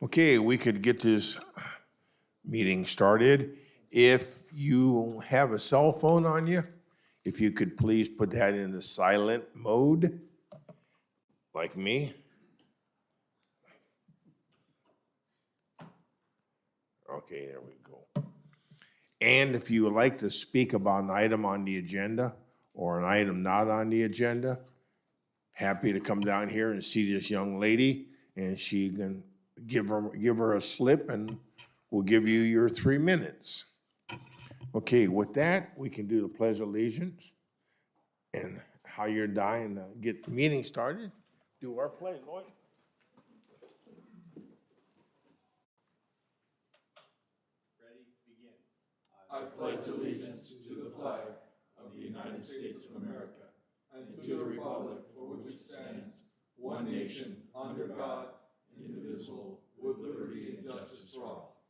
Okay, we could get this meeting started. If you have a cell phone on you, if you could please put that in the silent mode, like me. Okay, there we go. And if you would like to speak about an item on the agenda or an item not on the agenda, happy to come down here and see this young lady, and she can give her a slip, and we'll give you your 3 minutes. Okay, with that, we can do the Pledge of Allegiance, and how you're dying to get the meeting started. Do our pledge, Lloyd. Ready, begin. I pledge allegiance to the flag of the United States of America and to the republic for which it stands, one nation, under God, indivisible, with liberty and justice for all.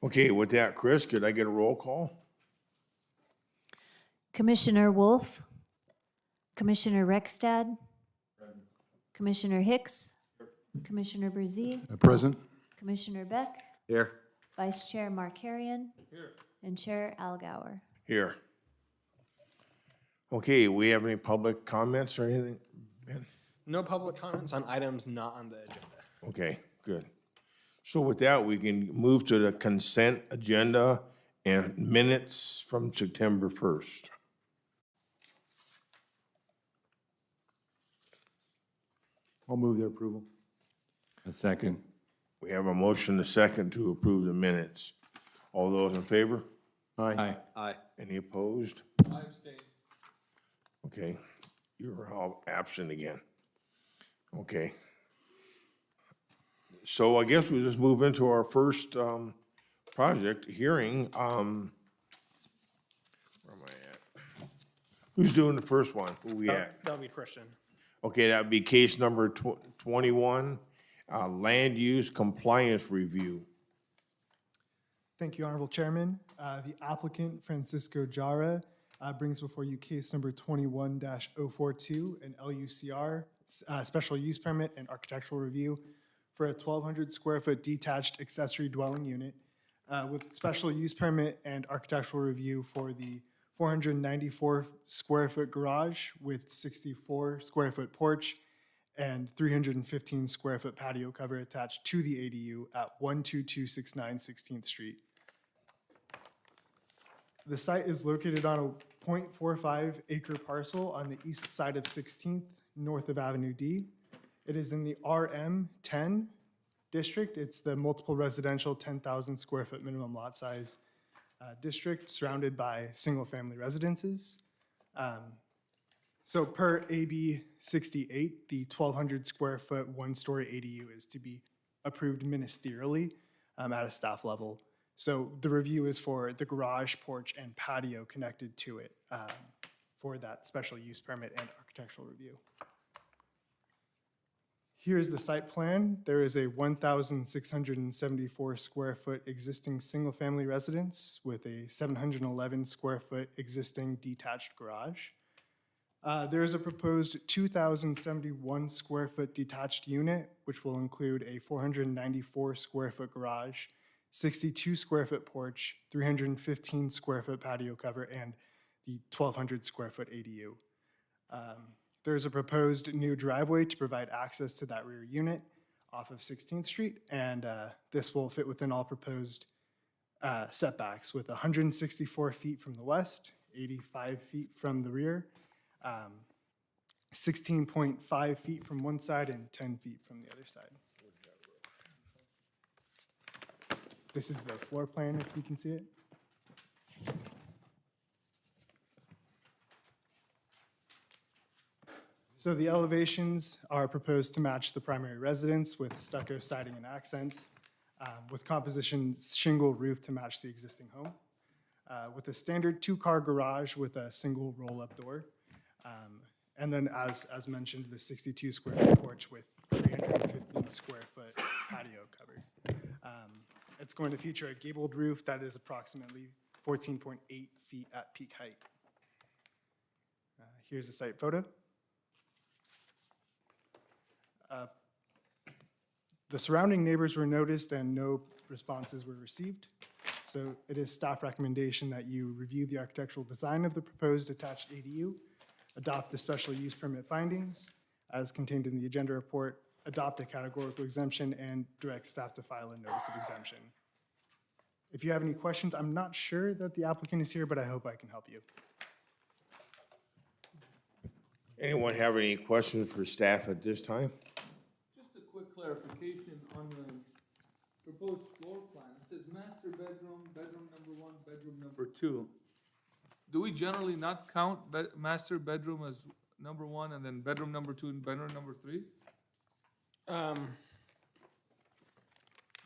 Okay, with that, Chris, could I get a roll call? Commissioner Wolf, Commissioner Rekstad, Commissioner Hicks, Commissioner Brzee, Present. Commissioner Beck, Here. Vice Chair Markarian, and Chair Algauer. Here. Okay, we have any public comments or anything? Ben? No public comments on items not on the agenda. Okay, good. So with that, we can move to the consent agenda and minutes from September 1st. I'll move their approval. A second. We have a motion, a second, to approve the minutes. All those in favor? Aye. Aye. Any opposed? I abstain. Okay, you're all absent again. Okay. So I guess we'll just move into our first project hearing. Where am I at? Who's doing the first one? Who we at? That'll be Christian. Okay, that'd be case number 21, land use compliance review. Thank you, Honorable Chairman. The applicant, Francisco Jara, brings before you case number 21-042, an LUCR, special use permit and architectural review for a 1,200 square foot detached accessory dwelling unit with special use permit and architectural review for the 494 square foot garage with 64 square foot porch and 315 square foot patio cover attached to the ADU at 12269 16th Street. The site is located on a 0.45 acre parcel on the east side of 16th, north of Avenue D. It is in the RM10 district. It's the multiple residential 10,000 square foot minimum lot size district surrounded by single-family residences. So per AB 68, the 1,200 square foot one-story ADU is to be approved ministerially at a staff level. So the review is for the garage, porch, and patio connected to it for that special use permit and architectural review. Here's the site plan. There is a 1,674 square foot existing single-family residence with a 711 square foot existing detached garage. There is a proposed 2,071 square foot detached unit, which will include a 494 square foot garage, 62 square foot porch, 315 square foot patio cover, and the 1,200 square foot ADU. There's a proposed new driveway to provide access to that rear unit off of 16th Street, and this will fit within all proposed setbacks with 164 feet from the west, 85 feet from the rear, 16.5 feet from one side and 10 feet from the other side. This is the floor plan, if you can see it. So the elevations are proposed to match the primary residence with stucco siding and accents, with composition shingle roof to match the existing home, with a standard two-car garage with a single roll-up door. And then as mentioned, the 62 square foot porch with 350 square foot patio covered. It's going to feature a gabled roof that is approximately 14.8 feet at peak height. Here's a site photo. The surrounding neighbors were noticed and no responses were received. So it is staff recommendation that you review the architectural design of the proposed attached ADU, adopt the special use permit findings as contained in the agenda report, adopt a categorical exemption, and direct staff to file a notice of exemption. If you have any questions, I'm not sure that the applicant is here, but I hope I can help you. Anyone have any questions for staff at this time? Just a quick clarification on the proposed floor plan. It says master bedroom, bedroom number 1, bedroom number 2. Do we generally not count master bedroom as number 1 and then bedroom number 2 and bedroom number 3?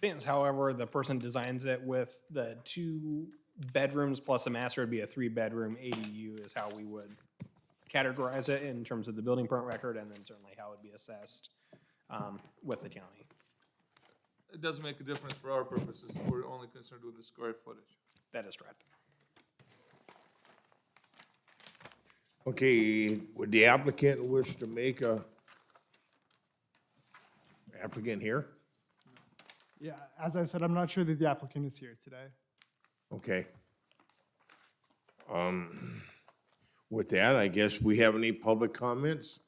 Depends, however, the person designs it with the 2 bedrooms plus a master would be a 3-bedroom ADU is how we would categorize it in terms of the building permit record, and then certainly how it would be assessed with the county. It doesn't make a difference for our purposes. We're only concerned with the square footage. That is correct. Okay, would the applicant wish to make a, applicant here? Yeah, as I said, I'm not sure that the applicant is here today. Okay. With that, I guess we have any public comments?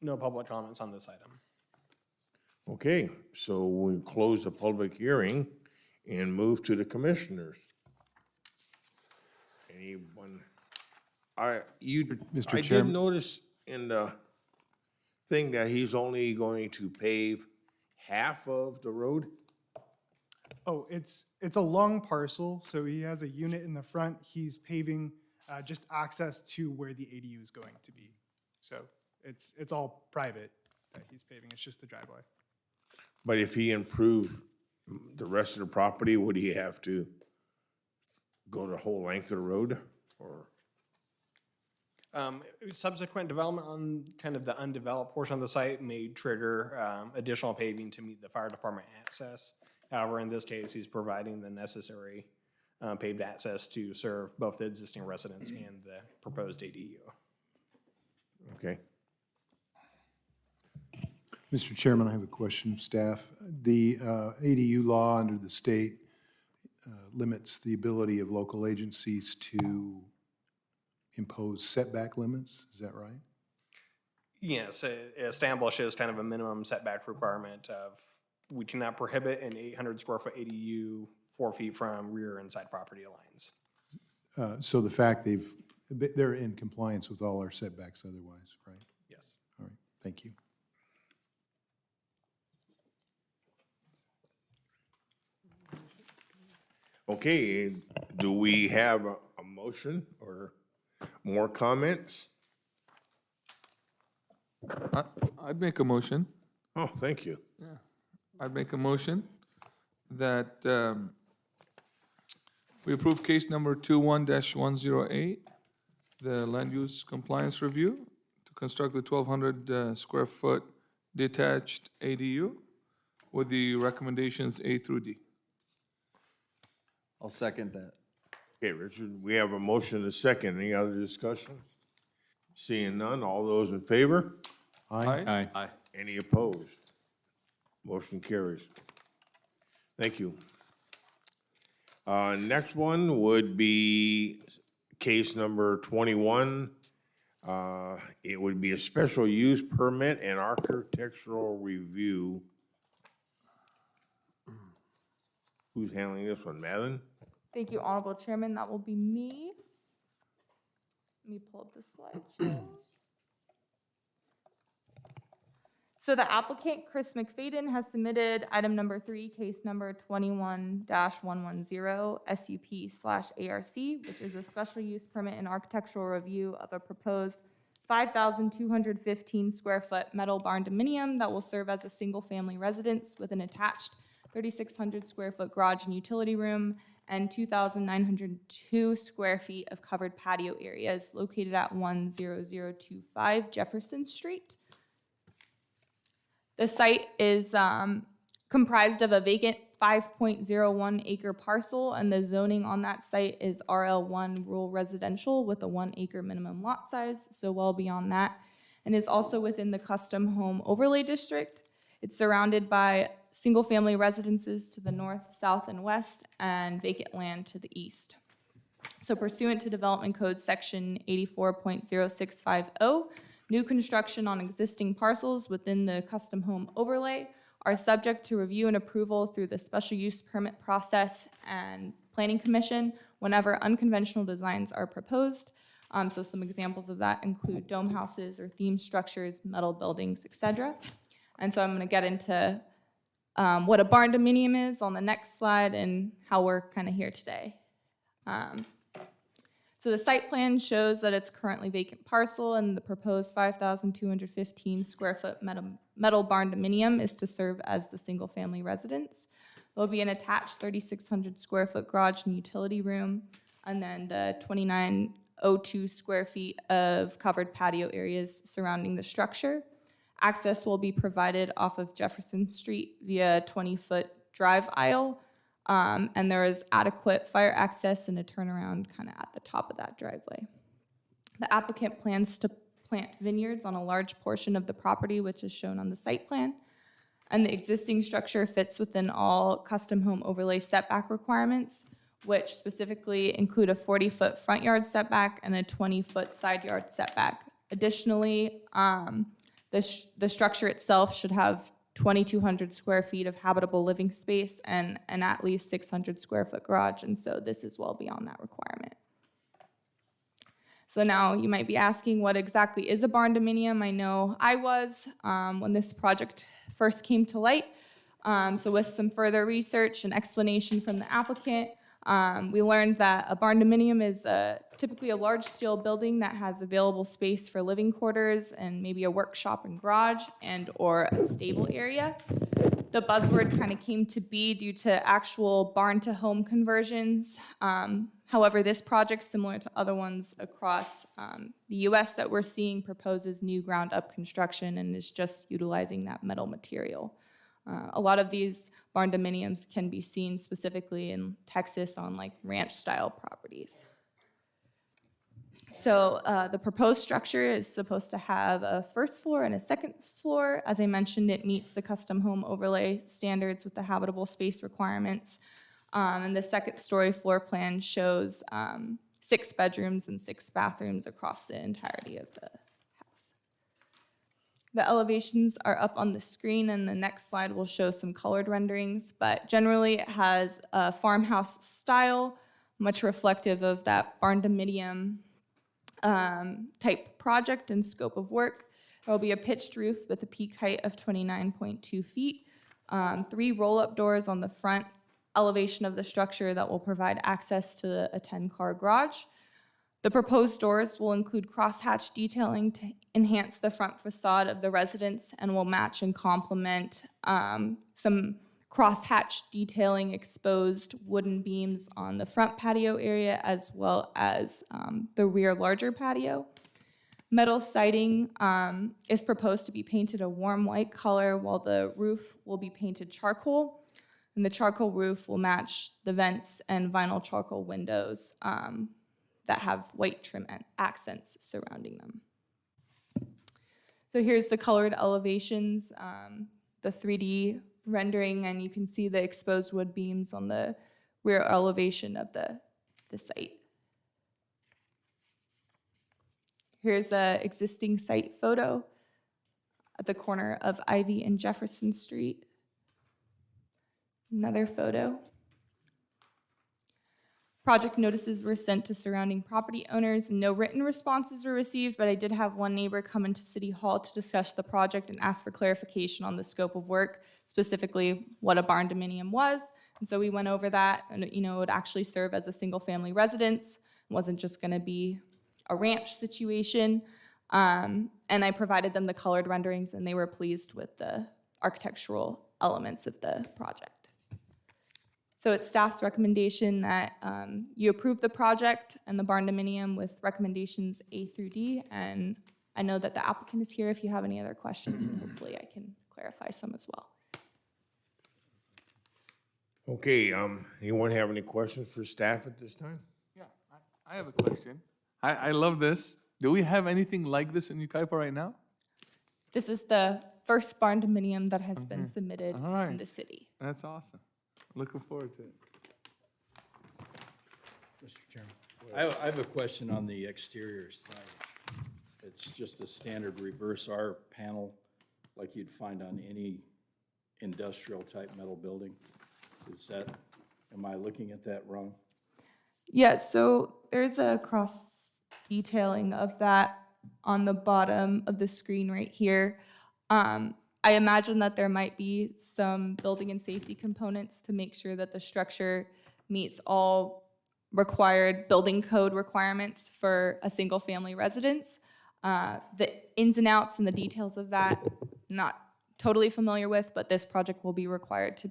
No public comments on this item. Okay, so we close the public hearing and move to the commissioners. Anyone? I Mr. did Chairman. notice in the thing that he's only going to pave half of the road? Oh, it's a long parcel, so he has a unit in the front. He's paving just access to where the ADU is going to be. So it's all private that he's paving. It's just the driveway. But if he improved the rest of the property, would he have to go the whole length of the road, or? Subsequent development on kind of the undeveloped portion of the site may trigger additional paving to meet the fire department access. However, in this case, he's providing the necessary paved access to serve both the existing residents and the proposed ADU. Okay. Mr. Chairman, I have a question of staff. The ADU law under the state limits the ability of local agencies to impose setback limits, is that right? Yes, it establishes kind of a minimum setback requirement of we cannot prohibit an 800 square foot ADU 4 feet from rear and side property lines. So the fact they're in compliance with all our setbacks otherwise, right? Yes. All right, thank you. Okay, do we have a motion or more comments? I'd make a motion. Oh, thank you. I'd make a motion that we approve case number 21-108, the land use compliance review to construct the 1,200 square foot detached ADU with the recommendations A through D. I'll second that. Okay, Richard, we have a motion and a second. Any other discussion? Seeing none, all those in favor? Aye. Aye. Any opposed? Motion carries. Thank you. Next one would be case number 21. It would be a special use permit and architectural review. Who's handling this one, Madeline? Thank you, Honorable Chairman. That will be me. Let me pull up the slideshow. So the applicant, Chris McFadden, has submitted item number 3, case number 21-110 SUP/ARC, which is a special use permit and architectural review of a proposed 5,215 square foot metal barn dominium that will serve as a single-family residence with an attached 3,600 square foot garage and utility room and 2,902 square feet of covered patio areas located at 10025 Jefferson Street. The site is comprised of a vacant 5.01 acre parcel, and the zoning on that site is RL1 rural residential with a 1 acre minimum lot size, so well beyond that, and is also within the custom home overlay district. It's surrounded by single-family residences to the north, south, and west, and vacant land to the east. So pursuant to Development Code Section 84.0650, new construction on existing parcels within the custom home overlay are subject to review and approval through the special use permit process and planning commission whenever unconventional designs are proposed. So some examples of that include dome houses or theme structures, metal buildings, etc. And so I'm going to get into what a barn dominium is on the next slide and how we're kind of here today. So the site plan shows that it's currently vacant parcel, and the proposed 5,215 square foot metal barn dominium is to serve as the single family residence. There'll be an attached 3,600 square foot garage and utility room, and then the 2,902 square feet of covered patio areas surrounding the structure. Access will be provided off of Jefferson Street via a 20-foot drive aisle. And there is adequate fire access and a turnaround kind of at the top of that driveway. The applicant plans to plant vineyards on a large portion of the property, which is shown on the site plan. And the existing structure fits within all custom home overlay setback requirements, which specifically include a 40-foot front yard setback and a 20-foot side yard setback. Additionally, the structure itself should have 2,200 square feet of habitable living space and an at least 600 square foot garage, and so this is well beyond that requirement. So now you might be asking, what exactly is a barn dominium? I know I was when this project first came to light. So with some further research and explanation from the applicant, we learned that a barn dominium is typically a large steel building that has available space for living quarters and maybe a workshop and garage and or a stable area. The buzzword kind of came to be due to actual barn to home conversions. However, this project, similar to other ones across the US that we're seeing, proposes new ground up construction and is just utilizing that metal material. A lot of these barn dominiums can be seen specifically in Texas on like ranch style properties. So the proposed structure is supposed to have a first floor and a second floor. As I mentioned, it meets the custom home overlay standards with the habitable space requirements. And the second story floor plan shows 6 bedrooms and 6 bathrooms across the entirety of the house. The elevations are up on the screen, and the next slide will show some colored renderings, but generally it has a farmhouse style, much reflective of that barn dominium type project and scope of work. There will be a pitched roof with a peak height of 29.2 feet, 3 roll-up doors on the front elevation of the structure that will provide access to a 10-car garage. The proposed doors will include crosshatch detailing to enhance the front facade of the residence and will match and complement some crosshatch detailing exposed wooden beams on the front patio area as well as the rear larger patio. Metal siding is proposed to be painted a warm white color while the roof will be painted charcoal. And the charcoal roof will match the vents and vinyl charcoal windows that have white trim and accents surrounding them. So here's the colored elevations, the 3D rendering, and you can see the exposed wood beams on the rear elevation of the site. Here's an existing site photo at the corner of Ivy and Jefferson Street. Another photo. Project notices were sent to surrounding property owners. No written responses were received, but I did have one neighbor come into City Hall to discuss the project and ask for clarification on the scope of work, specifically what a barn dominium was. And so we went over that, and it would actually serve as a single-family residence. It wasn't just going to be a ranch situation. And I provided them the colored renderings, and they were pleased with the architectural elements of the project. So it's staff's recommendation that you approve the project and the barn dominium with recommendations A through D. And I know that the applicant is here if you have any other questions, and hopefully I can clarify some as well. Okay, anyone have any questions for staff at this time? Yeah, I have a question. I love this. Do we have anything like this in Yucaipa right now? This is the first barn dominium that has been submitted All right. in the city. That's awesome. Looking forward to it. Mr. Chairman. I have a question on the exterior side. It's just a standard reverse R panel like you'd find on any industrial type metal building. Am I looking at that wrong? Yeah, so there's a cross detailing of that on the bottom of the screen right here. I imagine that there might be some building and safety components to make sure that the structure meets all required building code requirements for a single family residence. The ins and outs and the details of that, not totally familiar with, but this project will be required to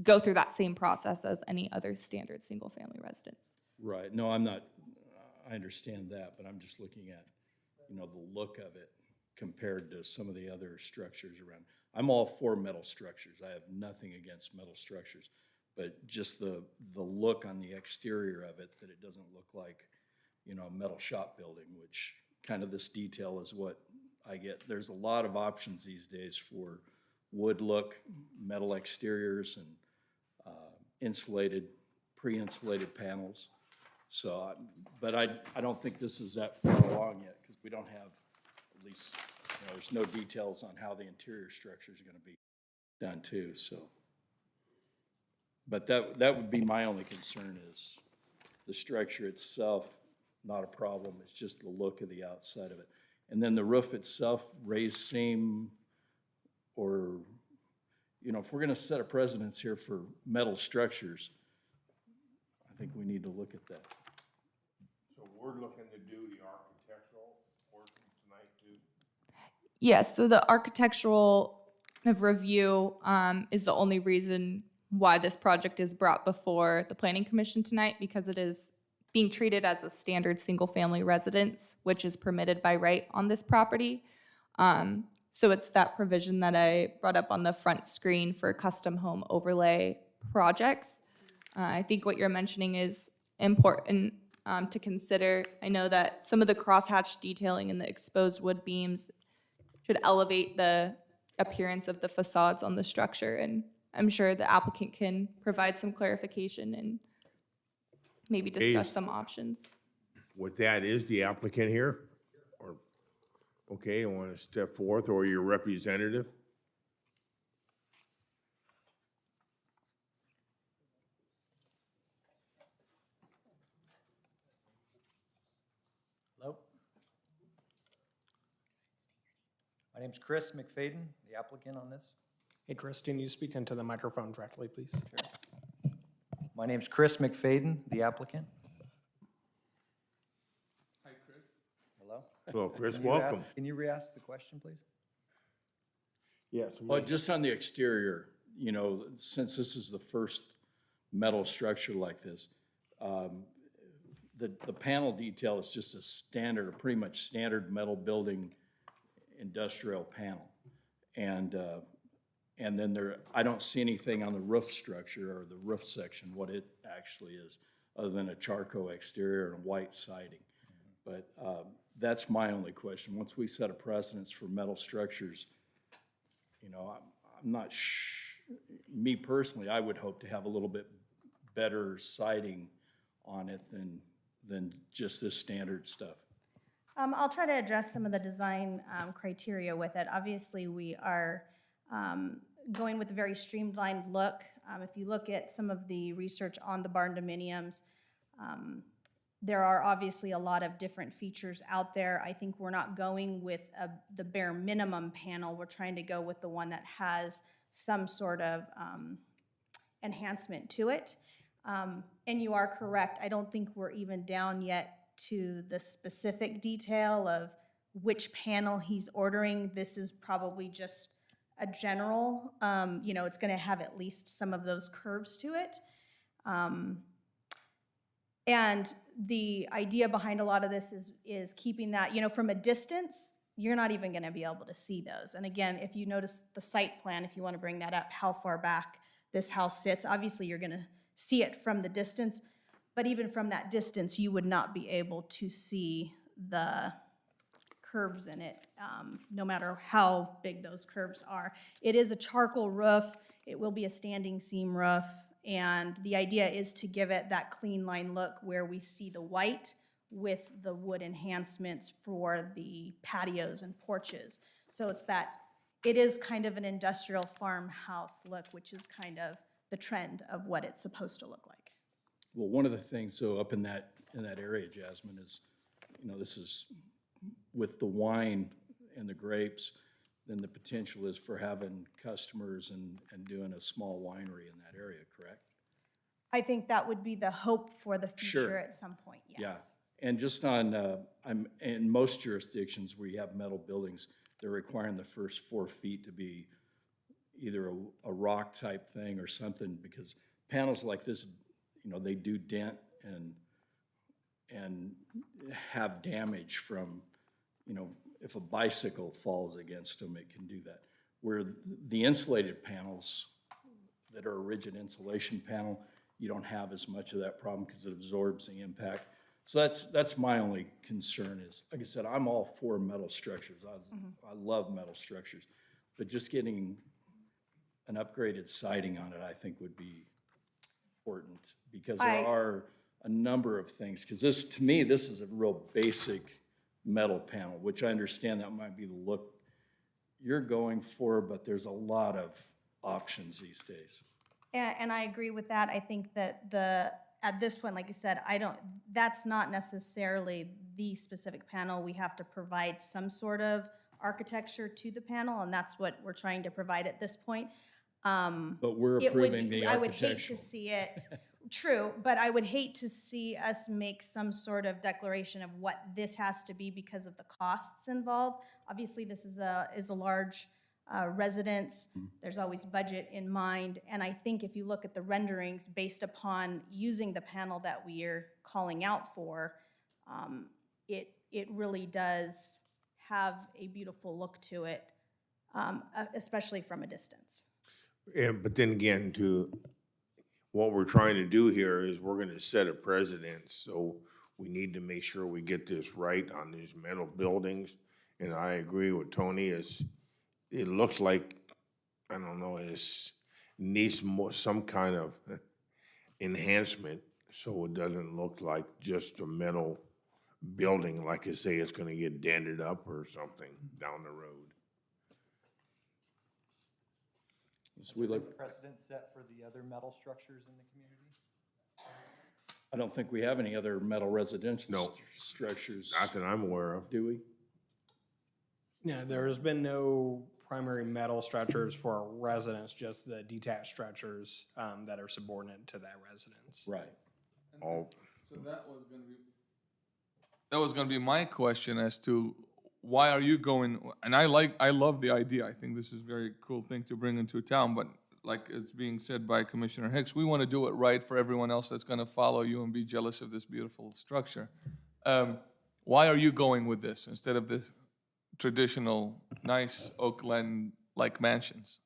go through that same process as any other standard single family residence. Right. No, I'm not, I understand that, but I'm just looking at, the look of it compared to some of the other structures around. I'm all for metal structures. I have nothing against metal structures, but just the look on the exterior of it, that it doesn't look like, a metal shop building, which kind of this detail is what I get. There's a lot of options these days for wood look, metal exteriors, and insulated, pre-insulated panels. So, but I don't think this is that far along yet, because we don't have, at least, there's no details on how the interior structure is going to be done too, so. But that would be my only concern, is the structure itself, not a problem. It's just the look of the outside of it. And then the roof itself, raised seam, or, if we're going to set a precedence here for metal structures, I think we need to look at that. So we're looking to do the architectural portion tonight too? Yes, so the architectural review is the only reason why this project is brought before the Planning Commission tonight, because it is being treated as a standard single-family residence, which is permitted by right on this property. So it's that provision that I brought up on the front screen for custom home overlay projects. I think what you're mentioning is important to consider. I know that some of the crosshatch detailing and the exposed wood beams should elevate the appearance of the facades on the structure, and I'm sure the applicant can provide some clarification and maybe discuss some options. With that, is the applicant here? Or, okay, you want to step forth, or your representative? Hello. My name's Chris McFadden, the applicant on this. Hey, Chris, can you speak into the microphone directly, please? Sure. My name's Chris McFadden, the applicant. Hi, Chris. Hello. Hello, Chris, Can you welcome. Can you re-ask the question, please? Yes. Well, just on the exterior, since this is the first metal structure like this, the panel detail is just a standard, a pretty much standard metal building industrial panel. And then I don't see anything on the roof structure or the roof section, what it actually is, other than a charcoal exterior and a white siding. But that's my only question. Once we set a precedence for metal structures, I'm not me personally, I would hope to have a little bit better siding on it than just this standard stuff. I'll try to address some of the design criteria with it. Obviously, we are going with a very streamlined look. If you look at some of the research on the barn dominiums, there are obviously a lot of different features out there. I think we're not going with the bare minimum panel. We're trying to go with the one that has some sort of enhancement to it. And you are correct. I don't think we're even down yet to the specific detail of which panel he's ordering. This is probably just a general, it's going to have at least some of those curves to it. And the idea behind a lot of this is keeping that, from a distance, you're not even going to be able to see those. And again, if you notice the site plan, if you want to bring that up, how far back this house sits, obviously you're going to see it from the distance, but even from that distance, you would not be able to see the curves in it, no matter how big those curves are. It is a charcoal roof. It will be a standing seam roof. And the idea is to give it that clean line look where we see the white with the wood enhancements for the patios and porches. So it is kind of an industrial farmhouse look, which is kind of the trend of what it's supposed to look like. Well, one of the things, so up in that area, Jasmine, is, this is with the wine and the grapes, then the potential is for having customers and doing a small winery in that area, correct? I think that would be the hope for the future Sure. at some point, yes. Yeah, and just on, in most jurisdictions where you have metal buildings, they're requiring the first 4 feet to be either a rock type thing or something, because panels like this, they do dent and have damage from, if a bicycle falls against them, it can do that. Where the insulated panels that are a rigid insulation panel, you don't have as much of that problem because it absorbs the impact. So that's my only concern is, like I said, I'm all for metal structures. I love metal structures, but just getting an upgraded siding on it, I think would be important, because there are a number of things, because to me, this is a real basic metal panel, which I understand that might be the look you're going for, but there's a lot of options these days. And I agree with that. I think that at this point, like I said, that's not necessarily the specific panel. We have to provide some sort of architecture to the panel, and that's what we're trying to provide at this point. But we're approving the I would hate to architectural. see it, true, but I would hate to see us make some sort of declaration of what this has to be because of the costs involved. Obviously, this is a large residence. There's always budget in mind, and I think if you look at the renderings based upon using the panel that we are calling out for, it really does have a beautiful look to it, especially from a distance. Yeah, but then again, what we're trying to do here is we're gonna set a precedent, so we need to make sure we get this right on these metal buildings. And I agree with Tony, it looks like, I don't know, it needs some kind of enhancement, so it doesn't look like just a metal building, like I say, it's gonna get dented up or something down the road. So we look, Precedent set for the other metal structures in the community? I don't think we have any other metal residential No. structures, Not that I'm aware of. do we? No, there's been no primary metal structures for a residence, just the detached structures that are subordinate to that residence. Right. All, So that was gonna be my question as to why are you going, and I love the idea. I think this is a very cool thing to bring into town, but like it's being said by Commissioner Hicks, we wanna do it right for everyone else that's gonna follow you and be jealous of this beautiful structure. Why are you going with this instead of this traditional, nice Oakland-like mansions?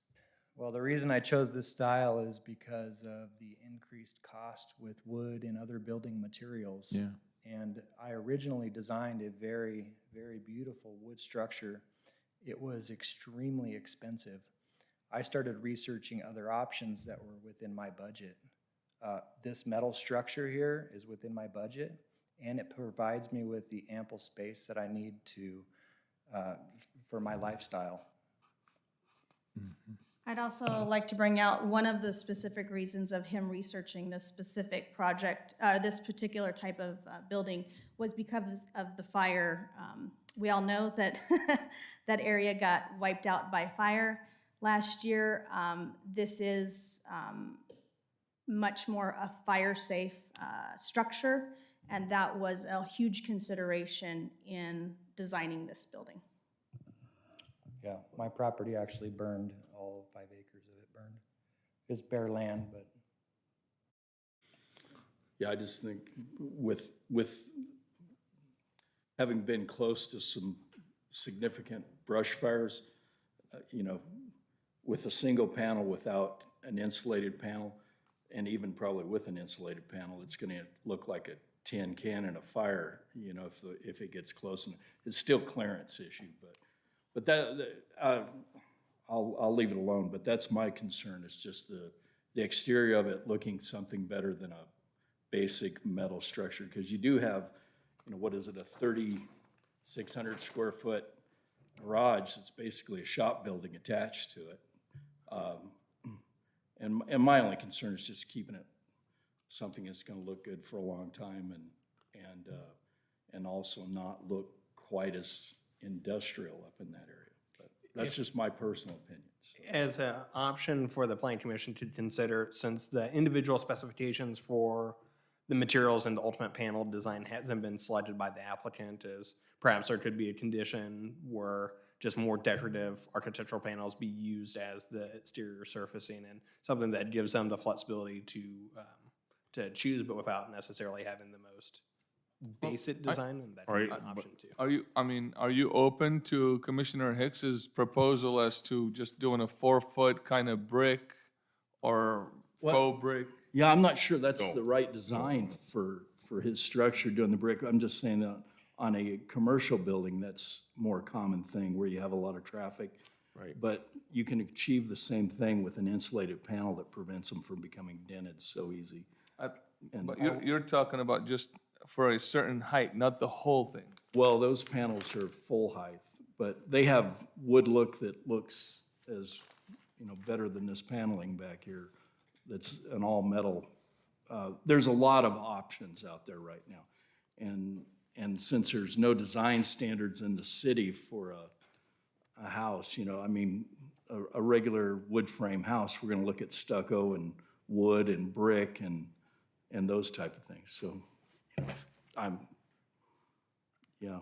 Well, the reason I chose this style is because of the increased cost with wood and other building materials. Yeah. And I originally designed a very, very beautiful wood structure. It was extremely expensive. I started researching other options that were within my budget. This metal structure here is within my budget, and it provides me with the ample space that I need to, for my lifestyle. I'd also like to bring out one of the specific reasons of him researching this specific project, this particular type of building, was because of the fire. We all know that that area got wiped out by fire last year. This is much more a fire-safe structure, and that was a huge consideration in designing this building. Yeah, my property actually burned, all 5 acres of it burned. It's bare land, but Yeah, I just think with having been close to some significant brush fires, you know, with a single panel without an insulated panel, and even probably with an insulated panel, it's gonna look like a tin can in a fire, you know, if it gets close. And it's still clearance issue, but I'll leave it alone. But that's my concern, is just the exterior of it looking something better than a basic metal structure. Because you do have, you know, what is it, a 3,600 square foot garage that's basically a shop building attached to it. And my only concern is just keeping it something that's gonna look good for a long time, and also not look quite as industrial up in that area. But that's just my personal opinions. As an option for the planning commission to consider, since the individual specifications for the materials and the ultimate panel design hasn't been selected by the applicant, is perhaps there could be a condition where just more decorative architectural panels be used as the exterior surfacing, and something that gives them the flexibility to choose, but without necessarily having the most basic design, and that's Right, an option too. Are you open to Commissioner Hicks's proposal as to just doing a 4-foot kind of brick or faux brick? Yeah, I'm not sure that's the right design for his structure doing the brick. I'm just saying that on a commercial building, that's more common thing where you have a lot of traffic. Right. But you can achieve the same thing with an insulated panel that prevents them from becoming dented so easy. But you're talking about just for a certain height, not the whole thing. Well, those panels are full height, but they have wood look that looks as, you know, better than this paneling back here. That's an all metal. There's a lot of options out there right now. And since there's no design standards in the city for a house, you know, I mean, a regular wood frame house, we're gonna look at stucco and wood and brick and those type of things. So yeah.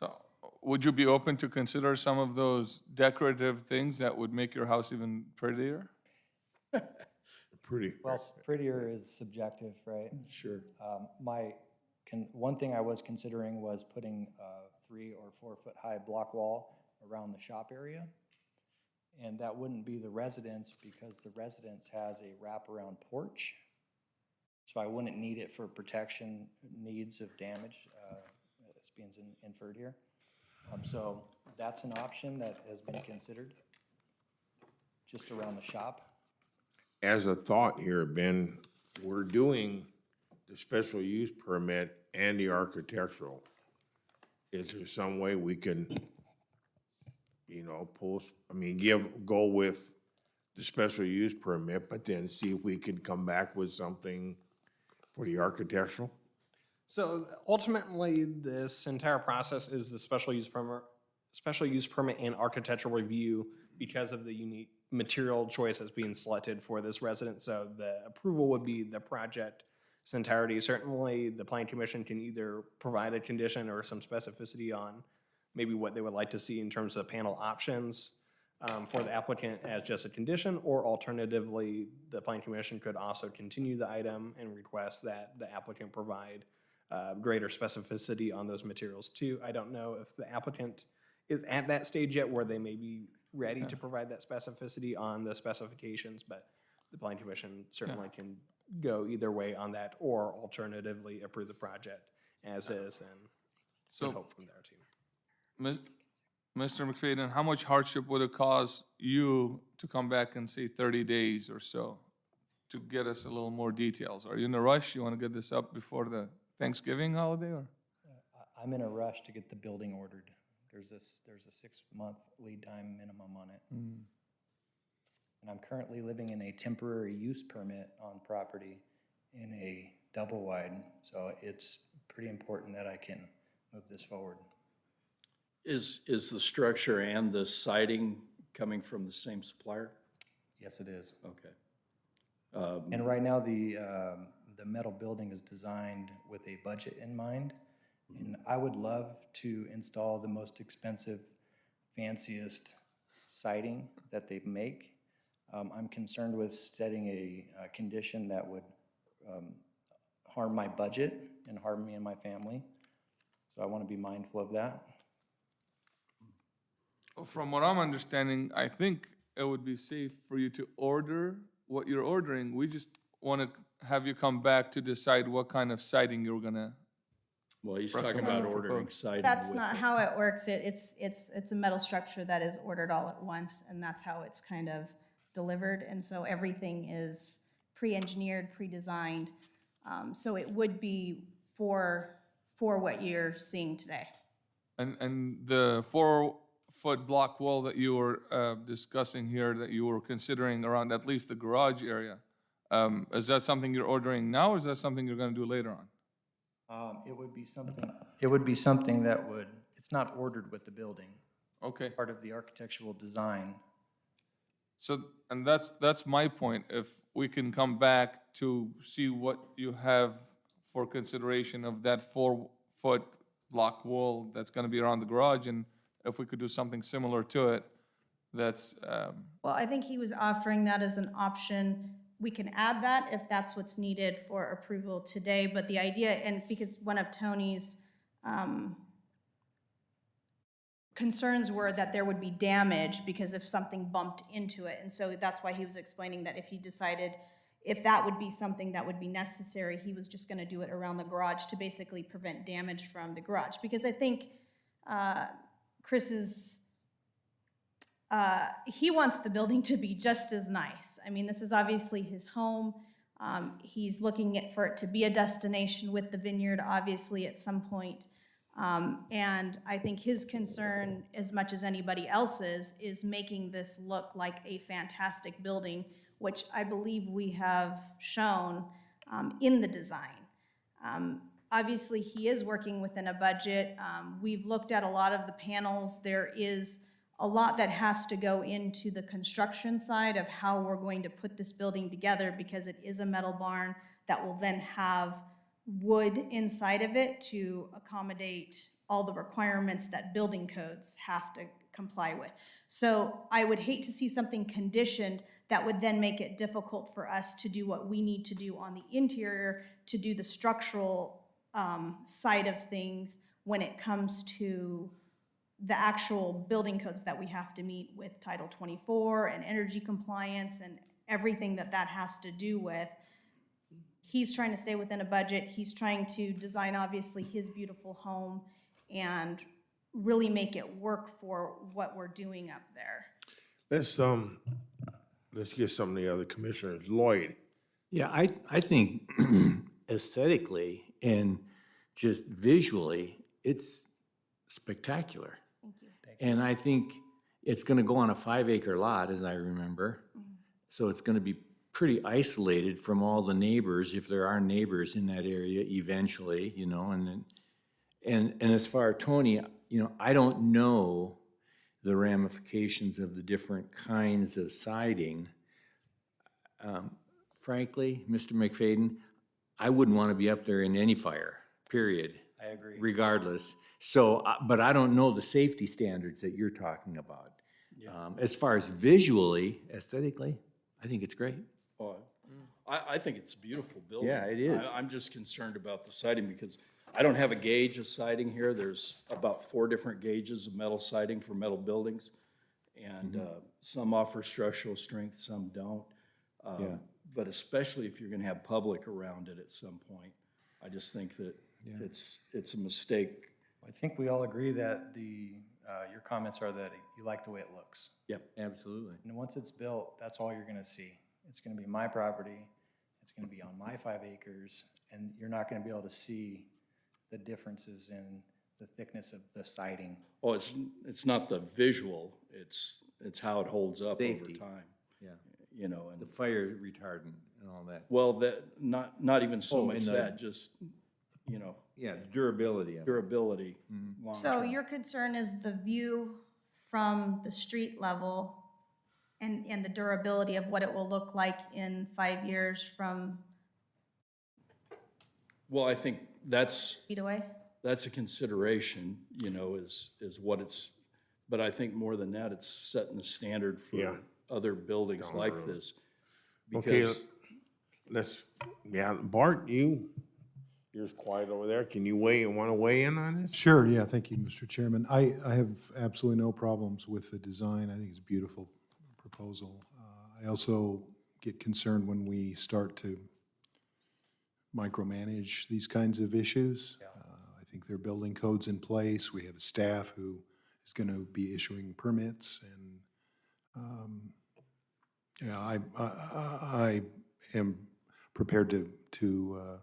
So would you be open to consider some of those decorative things that would make your house even prettier? Pretty. well, prettier is subjective, right? Sure. One thing I was considering was putting a 3 or 4 foot high block wall around the shop area. And that wouldn't be the residence, because the residence has a wraparound porch. So I wouldn't need it for protection needs of damage, as being inferred here. So that's an option that has been considered, just around the shop. As a thought here, Ben, we're doing the special use permit and the architectural. Is there some way we can, you know, go with the special use permit, but then see if we can come back with something for the architectural? So ultimately, this entire process is the special use permit and architectural review, because of the unique material choice that's being selected for this residence. So the approval would be the project's entirety. Certainly, the planning commission can either provide a condition or some specificity on maybe what they would like to see in terms of panel options for the applicant as just a condition, or alternatively, the planning commission could also continue the item and request that the applicant provide greater specificity on those materials too. I don't know if the applicant is at that stage yet where they may be ready to provide that specificity on the specifications, but the planning commission certainly can go either way on that, or alternatively approve the project as is and hope from there too. Mr. McFadden, how much hardship would it cause you to come back and say 30 days or so to get us a little more details? Are you in a rush? You want to get this up before the Thanksgiving holiday, or? I'm in a rush to get the building ordered. There's a 6-month lead time minimum on it. And I'm currently living in a temporary use permit on property in a double wide, so it's pretty important that I can move this forward. Is the structure and the siding coming from the same supplier? Yes, it is. Okay. And right now, the metal building is designed with a budget in mind. And I would love to install the most expensive, fanciest siding that they make. I'm concerned with setting a condition that would harm my budget and harm me and my family. So I want to be mindful of that. From what I'm understanding, I think it would be safe for you to order what you're ordering. We just want to have you come back to decide what kind of siding you're gonna. Well, he's talking about ordering siding That's with not it. how it works. It's a metal structure that is ordered all at once, and that's how it's kind of delivered. And so everything is pre-engineered, pre-designed. So it would be for what you're seeing today. And the 4-foot block wall that you were discussing here, that you were considering around at least the garage area, is that something you're ordering now, or is that something you're gonna do later on? It would be something that would, it's not ordered with the building, Okay, part of the architectural design. so, and that's my point. If we can come back to see what you have for consideration of that 4-foot block wall that's gonna be around the garage, and if we could do something similar to it, that's, Well, I think he was offering that as an option. We can add that if that's what's needed for approval today, but the idea, and because one of Tony's concerns were that there would be damage because if something bumped into it. And so that's why he was explaining that if he decided if that would be something that would be necessary, he was just gonna do it around the garage to basically prevent damage from the garage. Because I think Chris's, he wants the building to be just as nice. I mean, this is obviously his home. He's looking for it to be a destination with the vineyard, obviously, at some point. And I think his concern, as much as anybody else's, is making this look like a fantastic building, which I believe we have shown in the design. Obviously, he is working within a budget. We've looked at a lot of the panels. There is a lot that has to go into the construction side of how we're going to put this building together, because it is a metal barn that will then have wood inside of it to accommodate all the requirements that building codes have to comply with. So I would hate to see something conditioned that would then make it difficult for us to do what we need to do on the interior, to do the structural side of things when it comes to the actual building codes that we have to meet with Title 24 and energy compliance and everything that has to do with. He's trying to stay within a budget. He's trying to design, obviously, his beautiful home and really make it work for what we're doing up there. Let's get some of the other commissioners. Lloyd, Yeah, I think aesthetically and just visually, it's spectacular. Thank you. And I think it's gonna go on a 5-acre lot, as I remember. So it's gonna be pretty isolated from all the neighbors, if there are neighbors in that area eventually, you know, and then, and as far as Tony, you know, I don't know the ramifications of the different kinds of siding. Frankly, Mr. McFadden, I wouldn't want to be up there in any fire, period. I agree. Regardless. So, but I don't know the safety standards that you're talking about. As far as visually, aesthetically, I think it's great. Oh, I think it's a beautiful building. Yeah, it is. I'm just concerned about the siding because I don't have a gauge of siding here. There's about 4 different gauges of metal siding for metal buildings. And some offer structural strength, some don't. Yeah. But especially if you're gonna have public around it at some point, I just think that it's a mistake. I think we all agree that your comments are that you like the way it looks. Yep, absolutely. And once it's built, that's all you're gonna see. It's gonna be my property, it's gonna be on my 5 acres, and you're not gonna be able to see the differences in the thickness of the siding. Oh, it's not the visual, it's how it holds up over Safety. time. Yeah, you know, the and, fire retardant and all that. well, that, not even so Oh, much and the- that, just, you know, Yeah, durability of it. durability long So term. your concern is the view from the street level and the durability of what it will look like in 5 years from Well, I think that's feet away? a consideration, you know, is what it's, but I think more than that, it's setting the standard Yeah. for other buildings Down the like road. this. Okay, Because, Bart, you're quiet over there. Can you want to weigh in on this? Sure, yeah, thank you, Mr. Chairman. I have absolutely no problems with the design. I think it's a beautiful proposal. I also get concerned when we start to micromanage these kinds of issues. I think there are building codes in place. We have a staff who is going to be issuing permits, and yeah, I am prepared to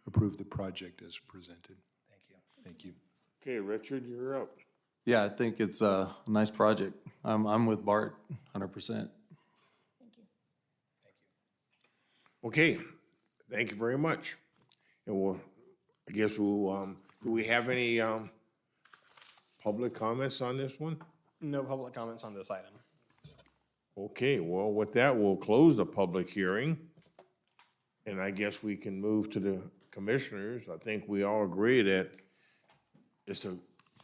approve the project as presented. Thank you. Thank you. Okay, Richard, you're up. Yeah, I think it's a nice project. I'm with Bart 100%. Okay, thank you very much. And I guess do we have any public comments on this one? No public comments on this item. Okay, well, with that, we'll close the public hearing. And I guess we can move to the commissioners. I think we all agree that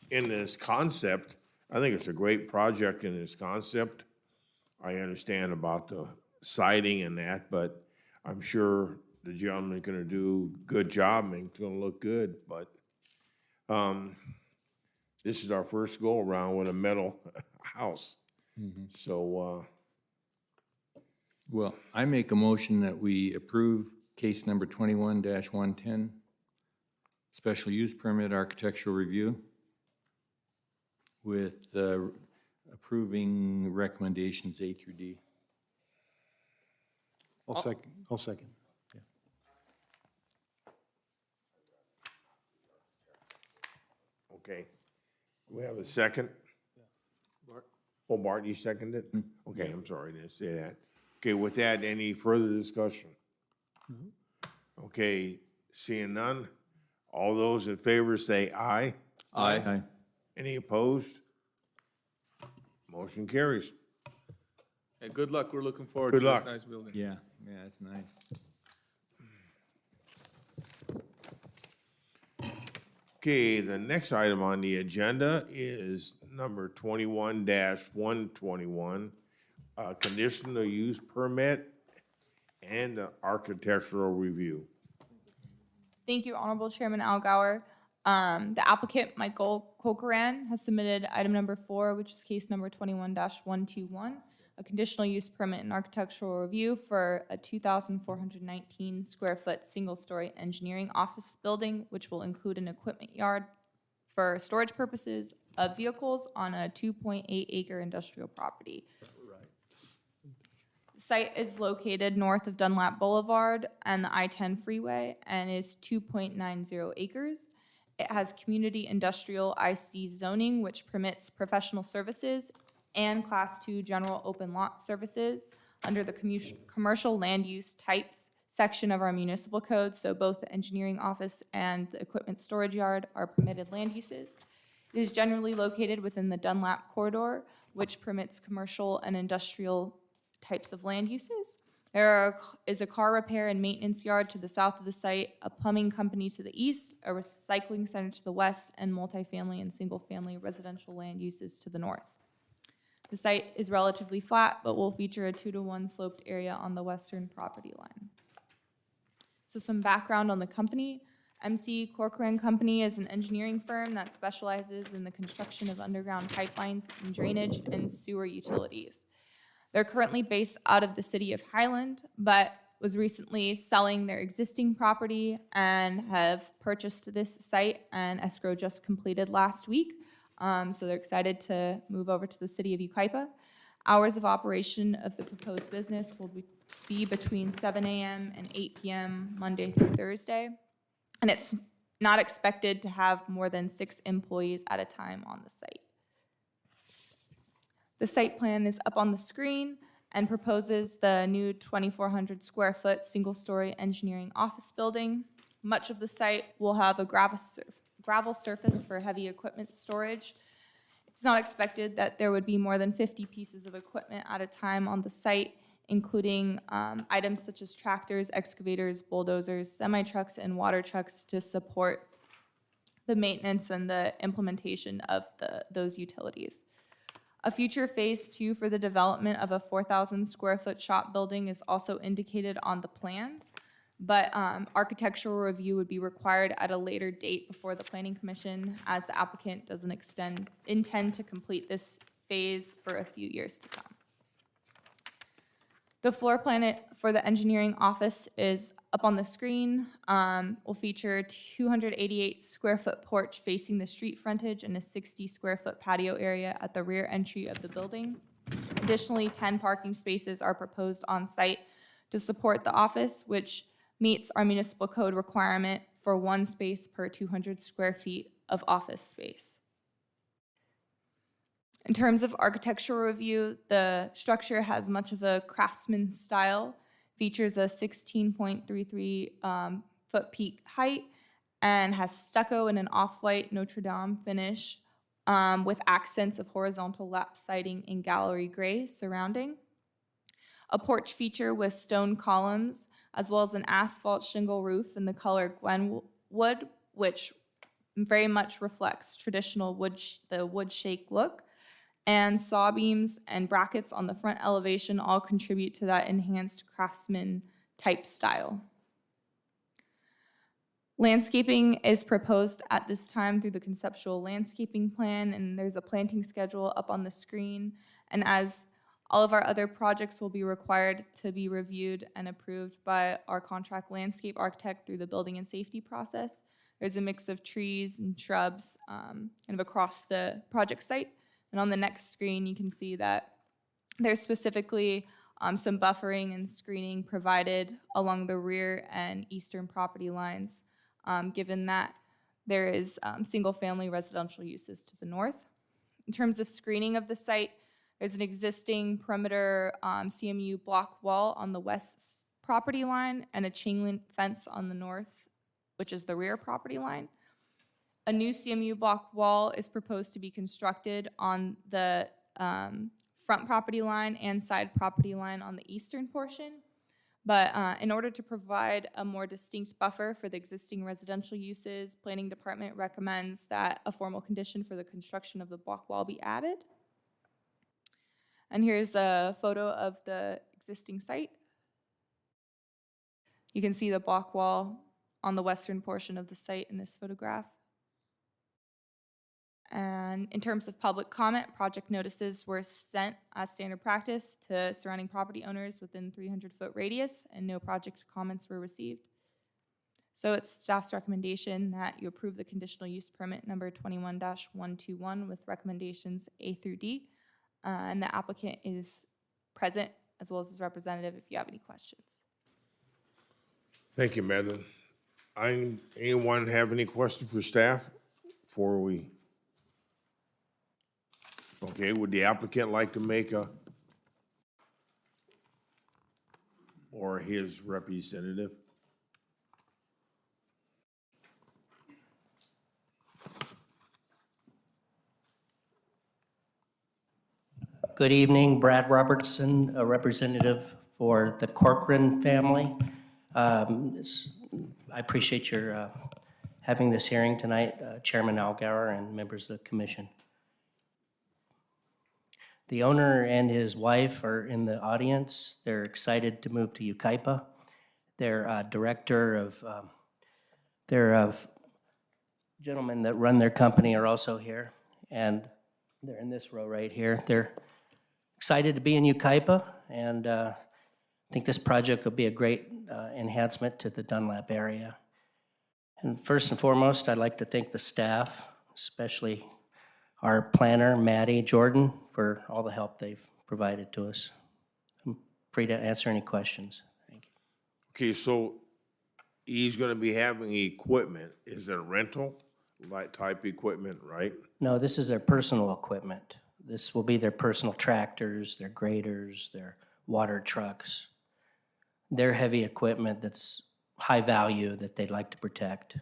in this concept, I think it's a great project in this concept. I understand about the siding and that, but I'm sure the gentleman's gonna do a good job and it's gonna look good, but this is our first go-around with a metal house. So, Well, I make a motion that we approve case number 21-110, special use permit architectural review with approving recommendations A through D. I'll second. Yeah. okay. We have a second? Oh, Bart, you seconded it? Okay, I'm sorry, I didn't say that. Okay, with that, any further discussion? Okay, seeing none, all those in favor say aye. Aye. Any opposed? Motion carries. Hey, good luck. We're looking forward Good to luck. this nice building. Yeah, it's nice. Okay, the next item on the agenda is number 21-121, conditional use permit and the architectural review. Thank you, Honorable Chairman Algauer. The applicant, Michael Kokoran, has submitted item number 4, which is case number 21-121, a conditional use permit and architectural review for a 2,419 square foot single-story engineering office building, which will include an equipment yard for storage purposes of vehicles on a 2.8 acre industrial property. The site is located north of Dunlap Boulevard and the I-10 freeway and is 2.90 acres. It has community industrial IC zoning, which permits professional services and Class 2 general open lot services under the commercial land use types section of our municipal code. So both the engineering office and the equipment storage yard are permitted land uses. It is generally located within the Dunlap corridor, which permits commercial and industrial types of land uses. There is a car repair and maintenance yard to the south of the site, a plumbing company to the east, a recycling center to the west, and multifamily and single-family residential land uses to the north. The site is relatively flat, but will feature a 2-to-1 sloped area on the western property line. So some background on the company. MC Corcoran Company is an engineering firm that specializes in the construction of underground pipelines and drainage and sewer utilities. They're currently based out of the city of Highland, but was recently selling their existing property and have purchased this site, and escrow just completed last week. So they're excited to move over to the city of Yucaipa. Hours of operation of the proposed business will be between 7 a.m. and 8 p.m. Monday through Thursday. And it's not expected to have more than 6 employees at a time on the site. The site plan is up on the screen, and proposes the new 2,400 square foot single-story engineering office building. Much of the site will have a gravel surface for heavy equipment storage. It's not expected that there would be more than 50 pieces of equipment at a time on the site, including items such as tractors, excavators, bulldozers, semi-trucks, and water trucks to support the maintenance and the implementation of those utilities. A future phase 2 for the development of a 4,000 square foot shop building is also indicated on the plans, but architectural review would be required at a later date before the Planning Commission, as the applicant doesn't intend to complete this phase for a few years to come. The floor plan for the engineering office is up on the screen. Will feature a 288 square foot porch facing the street frontage and a 60 square foot patio area at the rear entry of the building. Additionally, 10 parking spaces are proposed on site to support the office, which meets our municipal code requirement for 1 space per 200 square feet of office space. In terms of architectural review, the structure has much of a craftsman style, features a 16.33 foot peak height, and has stucco and an off-white Notre Dame finish with accents of horizontal lap siding in gallery gray surrounding. A porch feature with stone columns, as well as an asphalt shingle roof in the color Glenwood, which very much reflects traditional the wood shake look. And saw beams and brackets on the front elevation all contribute to that enhanced craftsman type style. Landscaping is proposed at this time through the conceptual landscaping plan, and there's a planting schedule up on the screen. And as all of our other projects will be required to be reviewed and approved by our contract landscape architect through the building and safety process, there's a mix of trees and shrubs kind of across the project site. And on the next screen, you can see that there's specifically some buffering and screening provided along the rear and eastern property lines, given that there is single-family residential uses to the north. In terms of screening of the site, there's an existing perimeter CMU block wall on the west property line and a chain link fence on the north, which is the rear property line. A new CMU block wall is proposed to be constructed on the front property line and side property line on the eastern portion. But in order to provide a more distinct buffer for the existing residential uses, Planning Department recommends that a formal condition for the construction of the block wall be added. And here's a photo of the existing site. You can see the block wall on the western portion of the site in this photograph. And in terms of public comment, project notices were sent as standard practice to surrounding property owners within 300-foot radius, and no project comments were received. So it's staff's recommendation that you approve the conditional use permit number 21-121 with recommendations A through D. And the applicant is present as well as his representative if you have any questions. Thank you, Madeline. Anyone have any questions for staff before we? Okay, would the applicant like to make or his representative? Good evening, Brad Robertson, a representative for the Corcoran family. I appreciate your having this hearing tonight, Chairman Allgauer and members of the commission. The owner and his wife are in the audience. They're excited to move to Yucaipa. Their director of, gentlemen that run their company are also here, and they're in this row right here. They're excited to be in Yucaipa, and I think this project will be a great enhancement to the Dunlap area. And first and foremost, I'd like to thank the staff, especially our planner, Maddie Jordan, for all the help they've provided to us. I'm free to answer any questions. Thank you. Okay, so he's gonna be having equipment. Is it rental, like type equipment, right? No, this is their personal equipment. This will be their personal tractors, their graders, their water trucks. They're heavy equipment that's high value that they'd like to protect.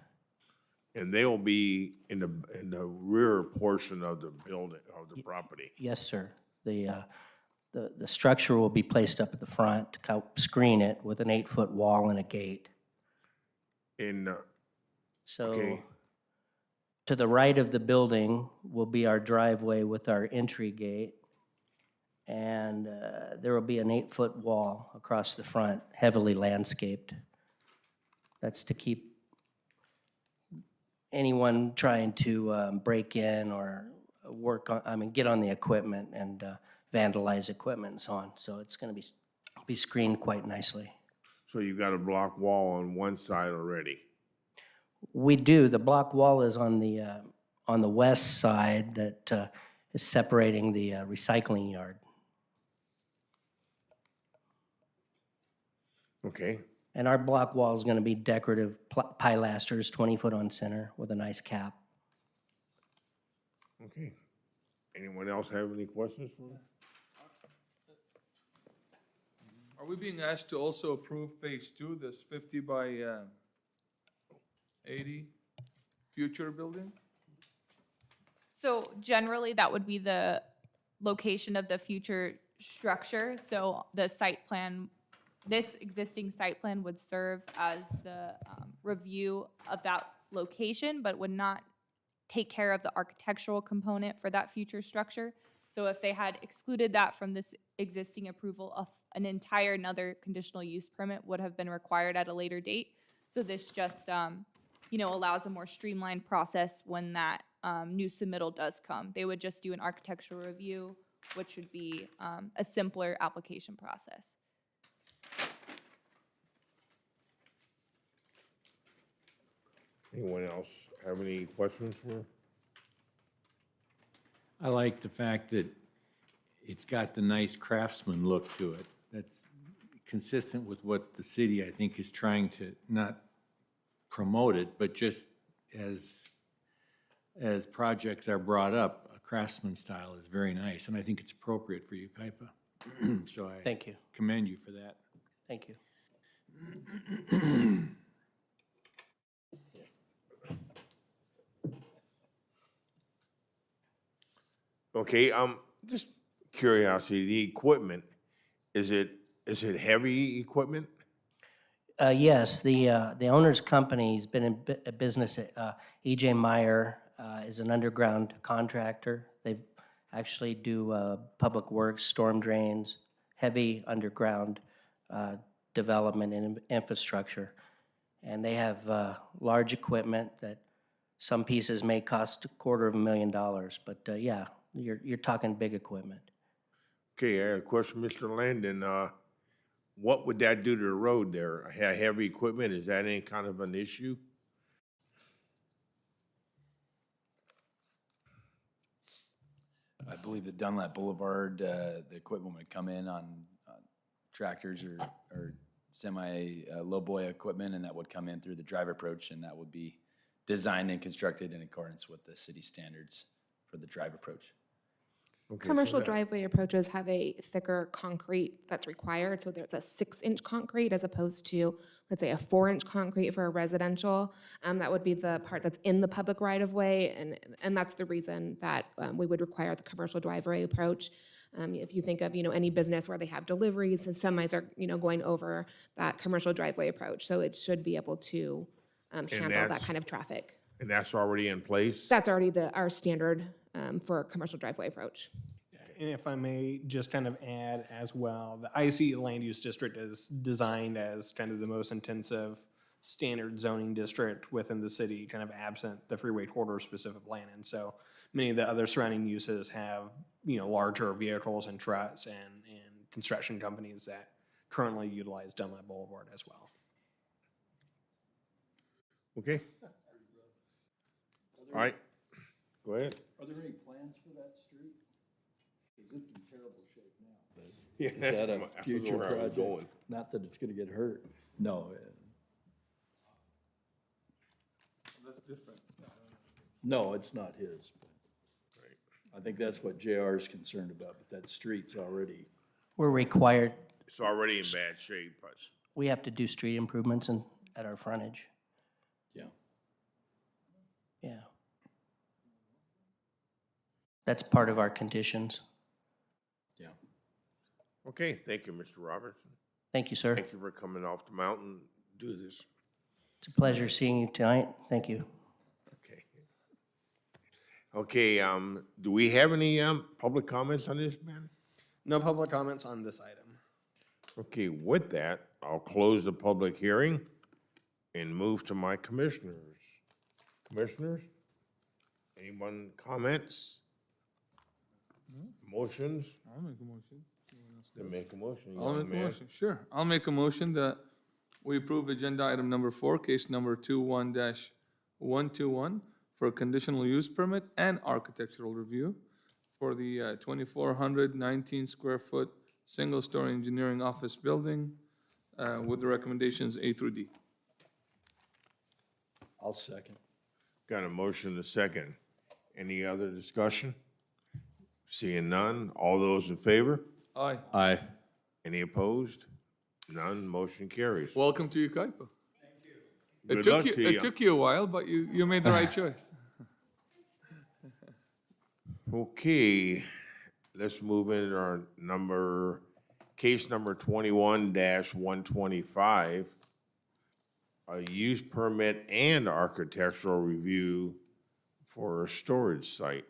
And they'll be in the rear portion of the building, of the property. Yes, sir. The structure will be placed up at the front to help screen it with an 8-foot wall and a gate. In, So okay. to the right of the building will be our driveway with our entry gate. And there will be an 8-foot wall across the front, heavily landscaped. That's to keep anyone trying to break in or get on the equipment and vandalize equipment and so on. So it's going to be screened quite nicely. So you got a block wall on one side already. We do. The block wall is on the west side that is separating the recycling yard. Okay. And our block wall is going to be decorative pilasters, 20 foot on center with a nice cap. Okay. Anyone else have any questions for me? Are we being asked to also approve phase 2, this 50 by 80 future building? So generally, that would be the location of the future structure. So the site plan, this existing site plan would serve as the review of that location, but would not take care of the architectural component for that future structure. So if they had excluded that from this existing approval, of an entire another conditional use permit would have been required at a later date. So this just, allows a more streamlined process when that new submittal does come. They would just do an architectural review, which would be a simpler application process. Anyone else have any questions for? I like the fact that it's got the nice craftsman look to it. That's consistent with what the city, I think, is trying to not promote it, but just as projects are brought up, a craftsman style is very nice, and I think it's appropriate for Yucaipa. So I Thank you. commend you for that. Thank you. Okay, just curiosity, the equipment, is it heavy equipment? Yes, the owner's company's been in business. E.J. Meyer is an underground contractor. They actually do public works, storm drains, heavy underground development and infrastructure. And they have large equipment that some pieces may cost $250,000, but yeah, you're talking big equipment. Okay, I had a question, Mr. Landon. What would that do to the road there? Heavy equipment, is that any kind of an issue? I believe that Dunlap Boulevard, the equipment would come in on tractors or semi lowboy equipment, and that would come in through the drive approach, and that would be designed and constructed in accordance with the city standards for the drive approach. Okay, Commercial driveway approaches have a thicker concrete that's required, so there's a 6-inch concrete as opposed to, let's say, a 4-inch concrete for a residential. That would be the part that's in the public right-of-way, and that's the reason that we would require the commercial driveway approach. If you think of, any business where they have deliveries, and semis are, going over that commercial driveway approach, so it should be able to handle that kind of traffic. And that's already in place? That's already our standard for commercial driveway approach. And if I may just kind of add as well, the IC land use district is designed as kind of the most intensive standard zoning district within the city, kind of absent the freeway corridor specific plan. And so many of the other surrounding uses have, larger vehicles and trucks and construction companies that currently utilize Dunlap Boulevard as well. Okay. All right, go ahead. Are there any plans for that street? Because it's in terrible shape now. Yeah, Is that that's a future where I was project? going. Not that it's gonna get hurt. No. That's different. No, it's not his. But I think that's what JR is concerned about, but that street's already, We're required It's already in bad shape, but We have to do street improvements at our frontage. Yeah. Yeah. That's part of our conditions. Yeah. okay, thank you, Mr. Robertson. Thank you, sir. Thank you for coming off the mountain to do this. It's a pleasure seeing you tonight. Thank you. Okay. Okay, do we have any, public comments on this, man? No public comments on this item. Okay, with that, I'll close the public hearing and move to my commissioners. Commissioners? Anyone comments? Motions? I'll make a motion. Then make a motion. I'll young make a man. motion, sure. I'll make a motion that we approve agenda item number 4, case number 21-121 for a conditional use permit and architectural review for the 2,419 square foot, single-story engineering office building with the recommendations A through D. I'll second. Got a motion to second. Any other discussion? Seeing none, all those in favor? Aye. Aye. Any opposed? None, motion carries. Welcome to Yucaipa. Thank you. Good luck to you. It took you a while, but you made the right choice. Okay, let's move into our case number 21-125, a use permit and architectural review for a storage site.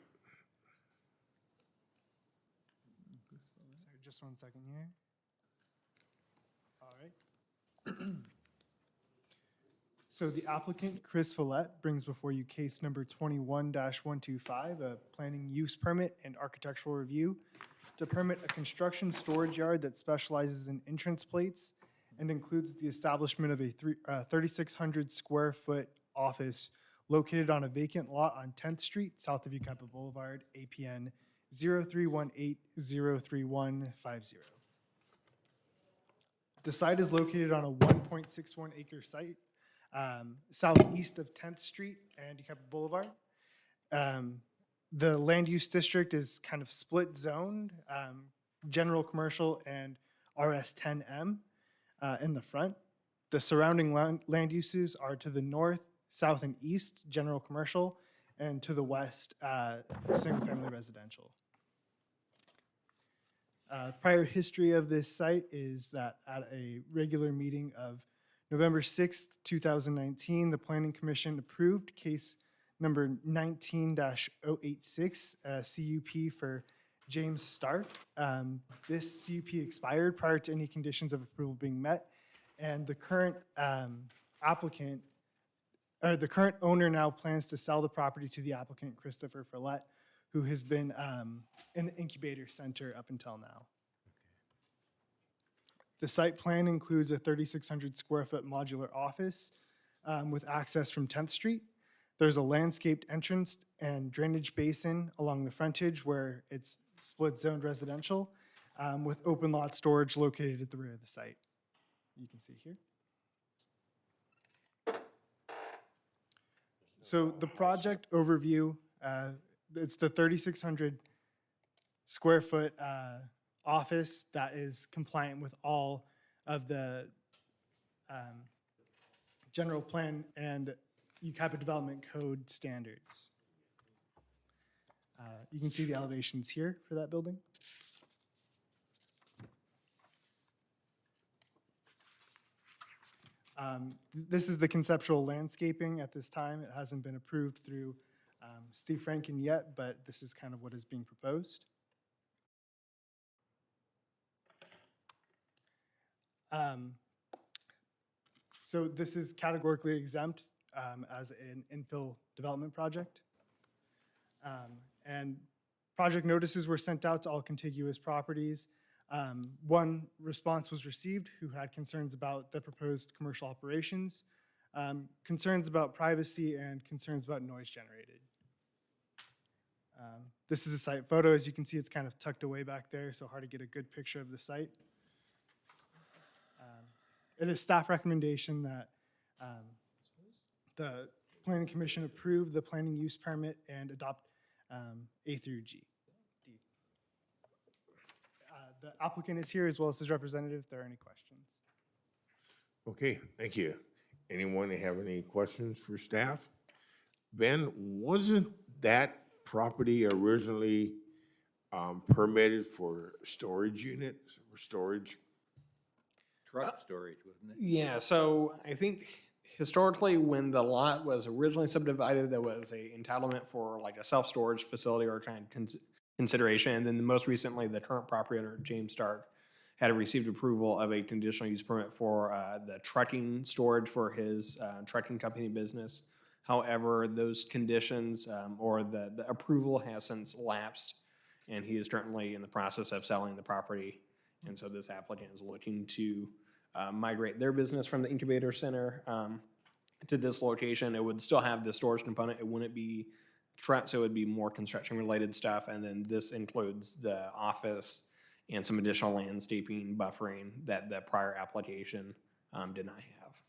Sorry, just 1 second here. All right. So the applicant, Chris Follett, brings before you case number 21-125, a planning use permit and architectural review to permit a construction storage yard that specializes in entrance plates and includes the establishment of a 3,600 square foot office located on a vacant lot on 10th Street, south of Yucaipa Boulevard, APN 0318-03150. The site is located on a 1.61 acre site southeast of 10th Street and Yucaipa Boulevard. The land use district is kind of split zoned, general commercial and RS10M in the front. The surrounding land uses are to the north, south, and east, general commercial, and to the west, single-family residential. Prior history of this site is that at a regular meeting of November 6th, 2019, the Planning Commission approved case number 19-086, CUP for James Stark. This CUP expired prior to any conditions of approval being met, and the current applicant, or the current owner now plans to sell the property to the applicant, Christopher Follett, who has been in the incubator center up until now. The site plan includes a 3,600 square foot modular office with access from 10th Street. There's a landscaped entrance and drainage basin along the frontage where it's split zoned residential with open lot storage located at the rear of the site. You can see here. So the project overview, it's the 3,600 square foot office that is compliant with all of the general plan and Yucaipa Development Code standards. You can see the elevations here for that building. This is the conceptual landscaping at this time. It hasn't been approved through Steve Franken yet, but this is kind of what is being proposed. So this is categorically exempt as an infill development project. And project notices were sent out to all contiguous properties. One response was received who had concerns about the proposed commercial operations, concerns about privacy, and concerns about noise generated. This is a site photo. As you can see, it's kind of tucked away back there, so hard to get a good picture of the site. It is staff recommendation that the Planning Commission approve the planning use permit and adopt A through G. D. The applicant is here as well as his representative if there are any questions. Okay, thank you. Anyone have any questions for staff? Ben, wasn't that property originally permitted for storage units or storage? Truck storage, wasn't it? Yeah, so I think historically, when the lot was originally subdivided, there was a entitlement for like a self-storage facility or kind of consideration. And then most recently, the current property owner, James Stark, had received approval of a conditional use permit for the trucking storage for his trucking company business. However, those conditions or the approval has since lapsed, and he is currently in the process of selling the property. And so this applicant is looking to migrate their business from the incubator center to this location. It would still have the storage component. It wouldn't be truck, so it would be more construction-related stuff. And then this includes the office and some additional landscaping buffering that the prior application did not have.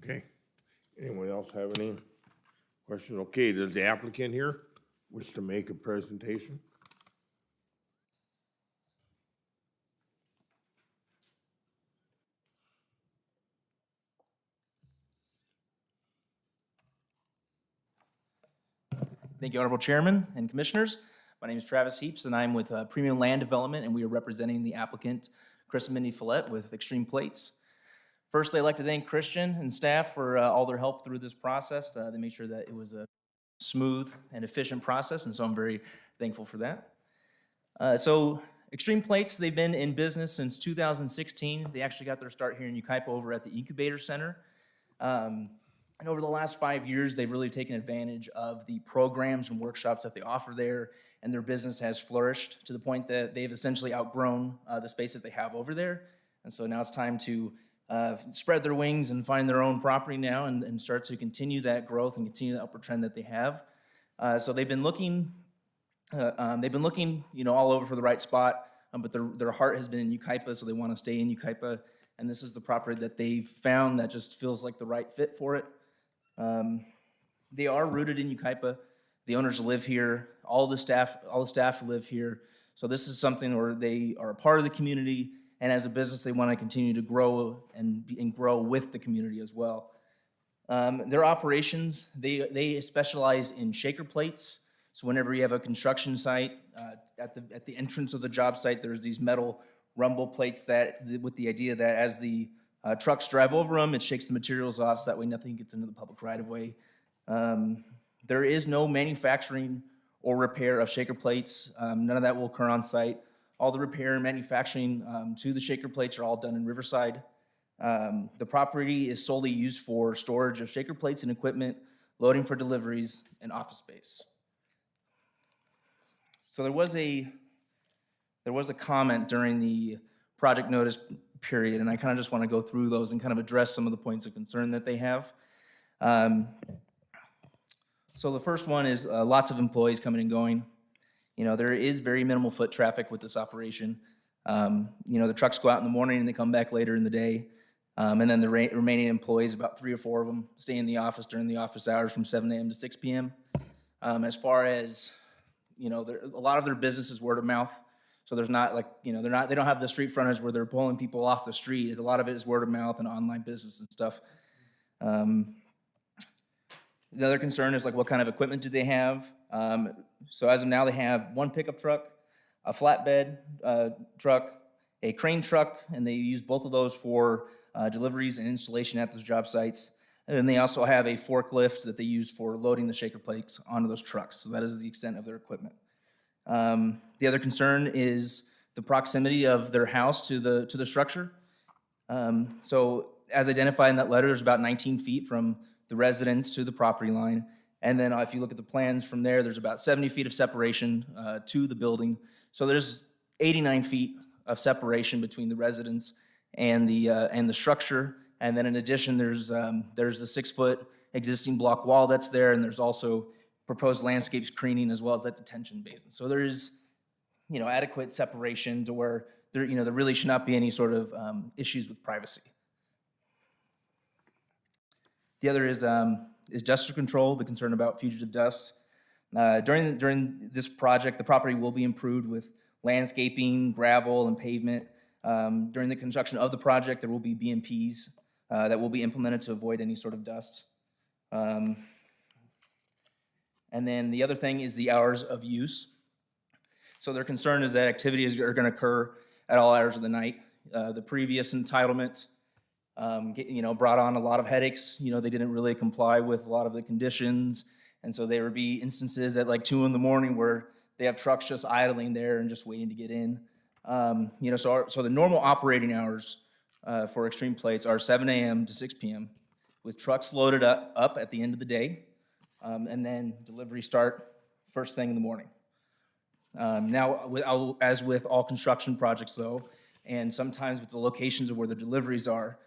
Okay. Anyone else have any questions? Okay, does the applicant here wish to make a presentation? Thank you, Honorable Chairman and Commissioners. My name is Travis Heaps, and I'm with Premium Land Development, and we are representing the applicant, Chris and Mindy Follett with Extreme Plates. Firstly, I'd like to thank Christian and staff for all their help through this process. They made sure that it was a smooth and efficient process, and so I'm very thankful for that. So Extreme Plates, they've been in business since 2016. They actually got their start here in Yucaipa over at the Incubator Center. And over the last 5 years, they've really taken advantage of the programs and workshops that they offer there, and their business has flourished to the point that they've essentially outgrown the space that they have over there. And so now it's time to spread their wings and find their own property now and start to continue that growth and continue the upward trend that they have. So they've been looking, all over for the right spot, but their heart has been in Yucaipa, so they want to stay in Yucaipa. And this is the property that they've found that just feels like the right fit for it. They are rooted in Yucaipa. The owners live here. All the staff live here. So this is something where they are a part of the community, and as a business, they want to continue to grow and grow with the community as well. Their operations, they specialize in shaker plates. So whenever you have a construction site, at the entrance of the job site, there's these metal rumble plates with the idea that as the trucks drive over them, it shakes the materials off so that way nothing gets into the public right-of-way. There is no manufacturing or repair of shaker plates. None of that will occur on site. All the repair and manufacturing to the shaker plates are all done in Riverside. The property is solely used for storage of shaker plates and equipment, loading for deliveries, and office space. So there was a comment during the project notice period, and I kind of just want to go through those and kind of address some of the points of concern that they have. So the first one is lots of employees coming and going. There is very minimal foot traffic with this operation. The trucks go out in the morning and they come back later in the day. And then the remaining employees, about 3 or 4 of them, stay in the office during the office hours from 7 a.m. to 6 p.m. As far as, a lot of their business is word of mouth. So there's not they don't have the street frontage where they're pulling people off the street. A lot of it is word of mouth and online business and stuff. The other concern is what kind of equipment do they have? So as of now, they have 1 pickup truck, a flatbed truck, a crane truck, and they use both of those for deliveries and installation at those job sites. And then they also have a forklift that they use for loading the shaker plates onto those trucks. So that is the extent of their equipment. The other concern is the proximity of their house to the structure. So as identified in that letter, there's about 19 feet from the residence to the property line. And then if you look at the plans from there's about 70 feet of separation to the building. So there's 89 feet of separation between the residence and the structure. And then in addition, there's the 6-foot existing block wall that's there, and there's also proposed landscape screening as well as that detention basin. So there is, adequate separation to where there really should not be any sort of issues with privacy. The other is dust control, the concern about fugitive dust. During this project, the property will be improved with landscaping, gravel, and pavement. During the construction of the project, there will be BMPs that will be implemented to avoid any sort of dust. And then the other thing is the hours of use. So their concern is that activities are going to occur at all hours of the night. The previous entitlement brought on a lot of headaches. They didn't really comply with a lot of the conditions. And so there would be instances at like 2 a.m. where they have trucks just idling there and just waiting to get in. So the normal operating hours for Extreme Plates are 7 a.m. to 6 p.m. with trucks loaded up at the end of the day, and then delivery start first thing in the morning. Now, as with all construction projects though, and sometimes with the locations of where the deliveries are,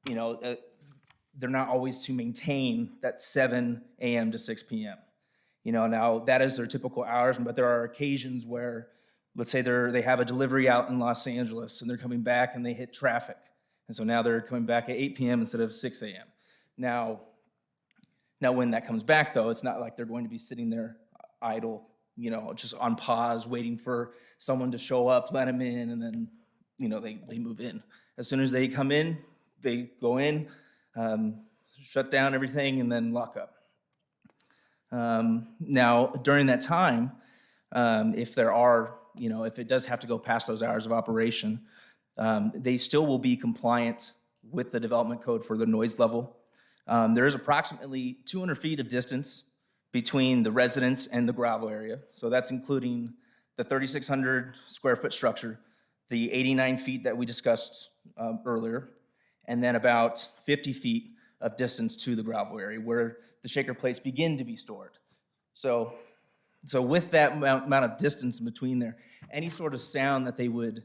they're not always to maintain that 7 a.m. to 6 p.m. Now that is their typical hours, but there are occasions where, let's say they have a delivery out in Los Angeles and they're coming back and they hit traffic. And so now they're coming back at 8 p.m. instead of 6 a.m. Now when that comes back though, it's not like they're going to be sitting there idle, just on pause, waiting for someone to show up, let them in, and then, they move in. As soon as they come in, they go in, shut down everything, and then lock up. Now, during that time, if it does have to go past those hours of operation, they still will be compliant with the development code for the noise level. There is approximately 200 feet of distance between the residence and the gravel area. So that's including the 3,600 square foot structure, the 89 feet that we discussed earlier, and then about 50 feet of distance to the gravel area where the shaker plates begin to be stored. So with that amount of distance between there, any sort of sound that they would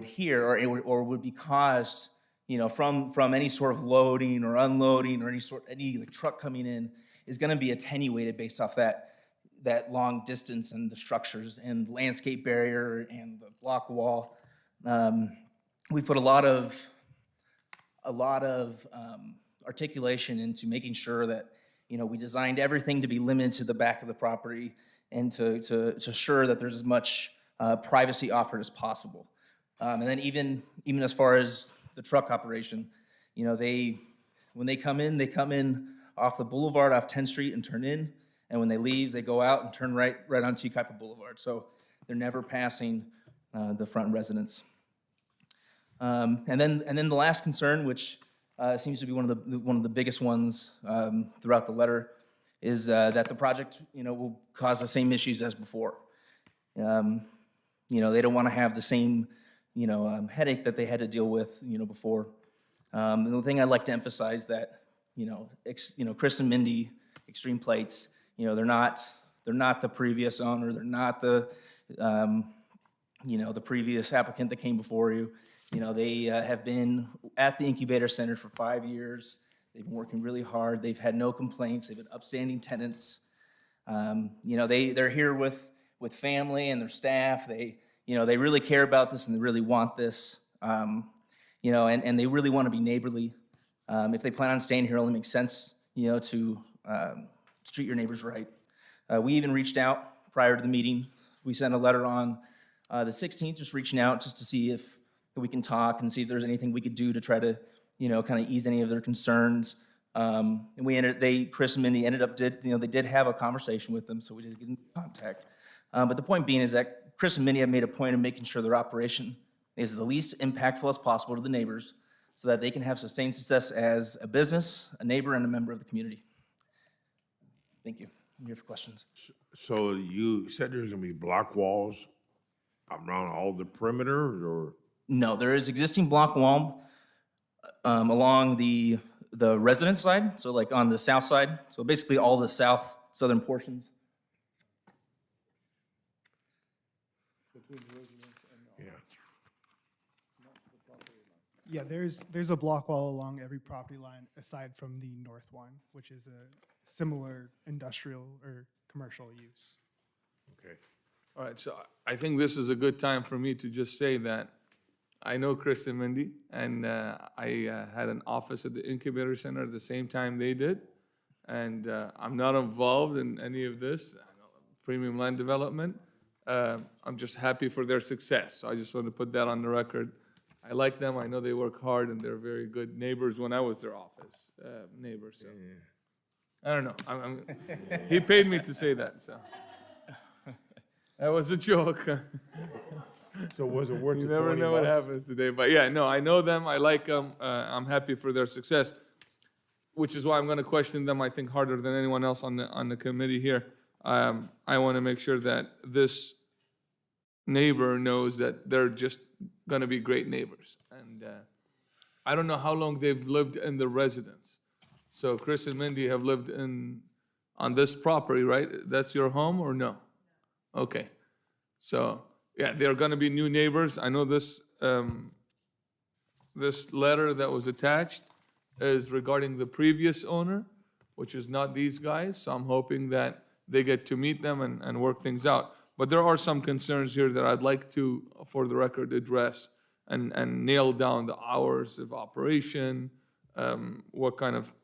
hear or would be caused, from any sort of loading or unloading or any truck coming in is going to be attenuated based off that long distance and the structures and landscape barrier and the block wall. We put a lot of articulation into making sure that we designed everything to be limited to the back of the property and to assure that there's as much privacy offered as possible. And then even as far as the truck operation, when they come in off the boulevard off 10th Street and turn in, and when they leave, they go out and turn right onto Yucaipa Boulevard. So they're never passing the front residence. And then the last concern, which seems to be one of the biggest ones throughout the letter, is that the project will cause the same issues as before. They don't want to have the same headache that they had to deal with before. And the thing I'd like to emphasize that Chris and Mindy, Extreme Plates, they're not the previous owner. They're not the the previous applicant that came before you. They have been at the incubator center for 5 years. They've been working really hard. They've had no complaints. They've been upstanding tenants. They're here with family and their staff. They really care about this and they really want this. And they really want to be neighborly. If they plan on staying here, it only makes sense, to treat your neighbors right. We even reached out prior to the meeting. We sent a letter on the 16th, just reaching out just to see if we can talk and see if there's anything we could do to try to, kind of ease any of their concerns. And Chris and Mindy they did have a conversation with them, so we did get in contact. But the point being is that Chris and Mindy have made a point of making sure their operation is the least impactful as possible to the neighbors so that they can have sustained success as a business, a neighbor, and a member of the community. Thank you. I'm here for questions. So you said there's gonna be block walls around all the perimeters, or? No, there is existing block wall along the residence side, so like on the south side. So basically all the southern portions. Yeah, there's a block wall along every property line aside from the north one, which is a similar industrial or commercial use. Okay. All right, so I think this is a good time for me to just say that I know Chris and Mindy, and I had an office at the incubator center at the same time they did, and I'm not involved in any of this. premium land development. I'm just happy for their success, so I just want to put that on the record. I like them, I know they work hard, and they're very good neighbors when I was their office neighbor, so. I don't know, he paid me to say that, so. That was a joke. So was it worth You the never 20 know what bucks? happens today, but yeah, no, I know them, I like them, I'm happy for their success, which is why I'm gonna question them, I think, harder than anyone else on the committee here. I wanna make sure that this neighbor knows that they're just gonna be great neighbors. And I don't know how long they've lived in the residence. So Chris and Mindy have lived on this property, right? That's your home or no? Okay, so, yeah, they're gonna be new neighbors. I know this, this letter that was attached is regarding the previous owner, which is not these guys, so I'm hoping that they get to meet them and work things out. But there are some concerns here that I'd like to, for the record, address and nail down the hours of operation, what kind of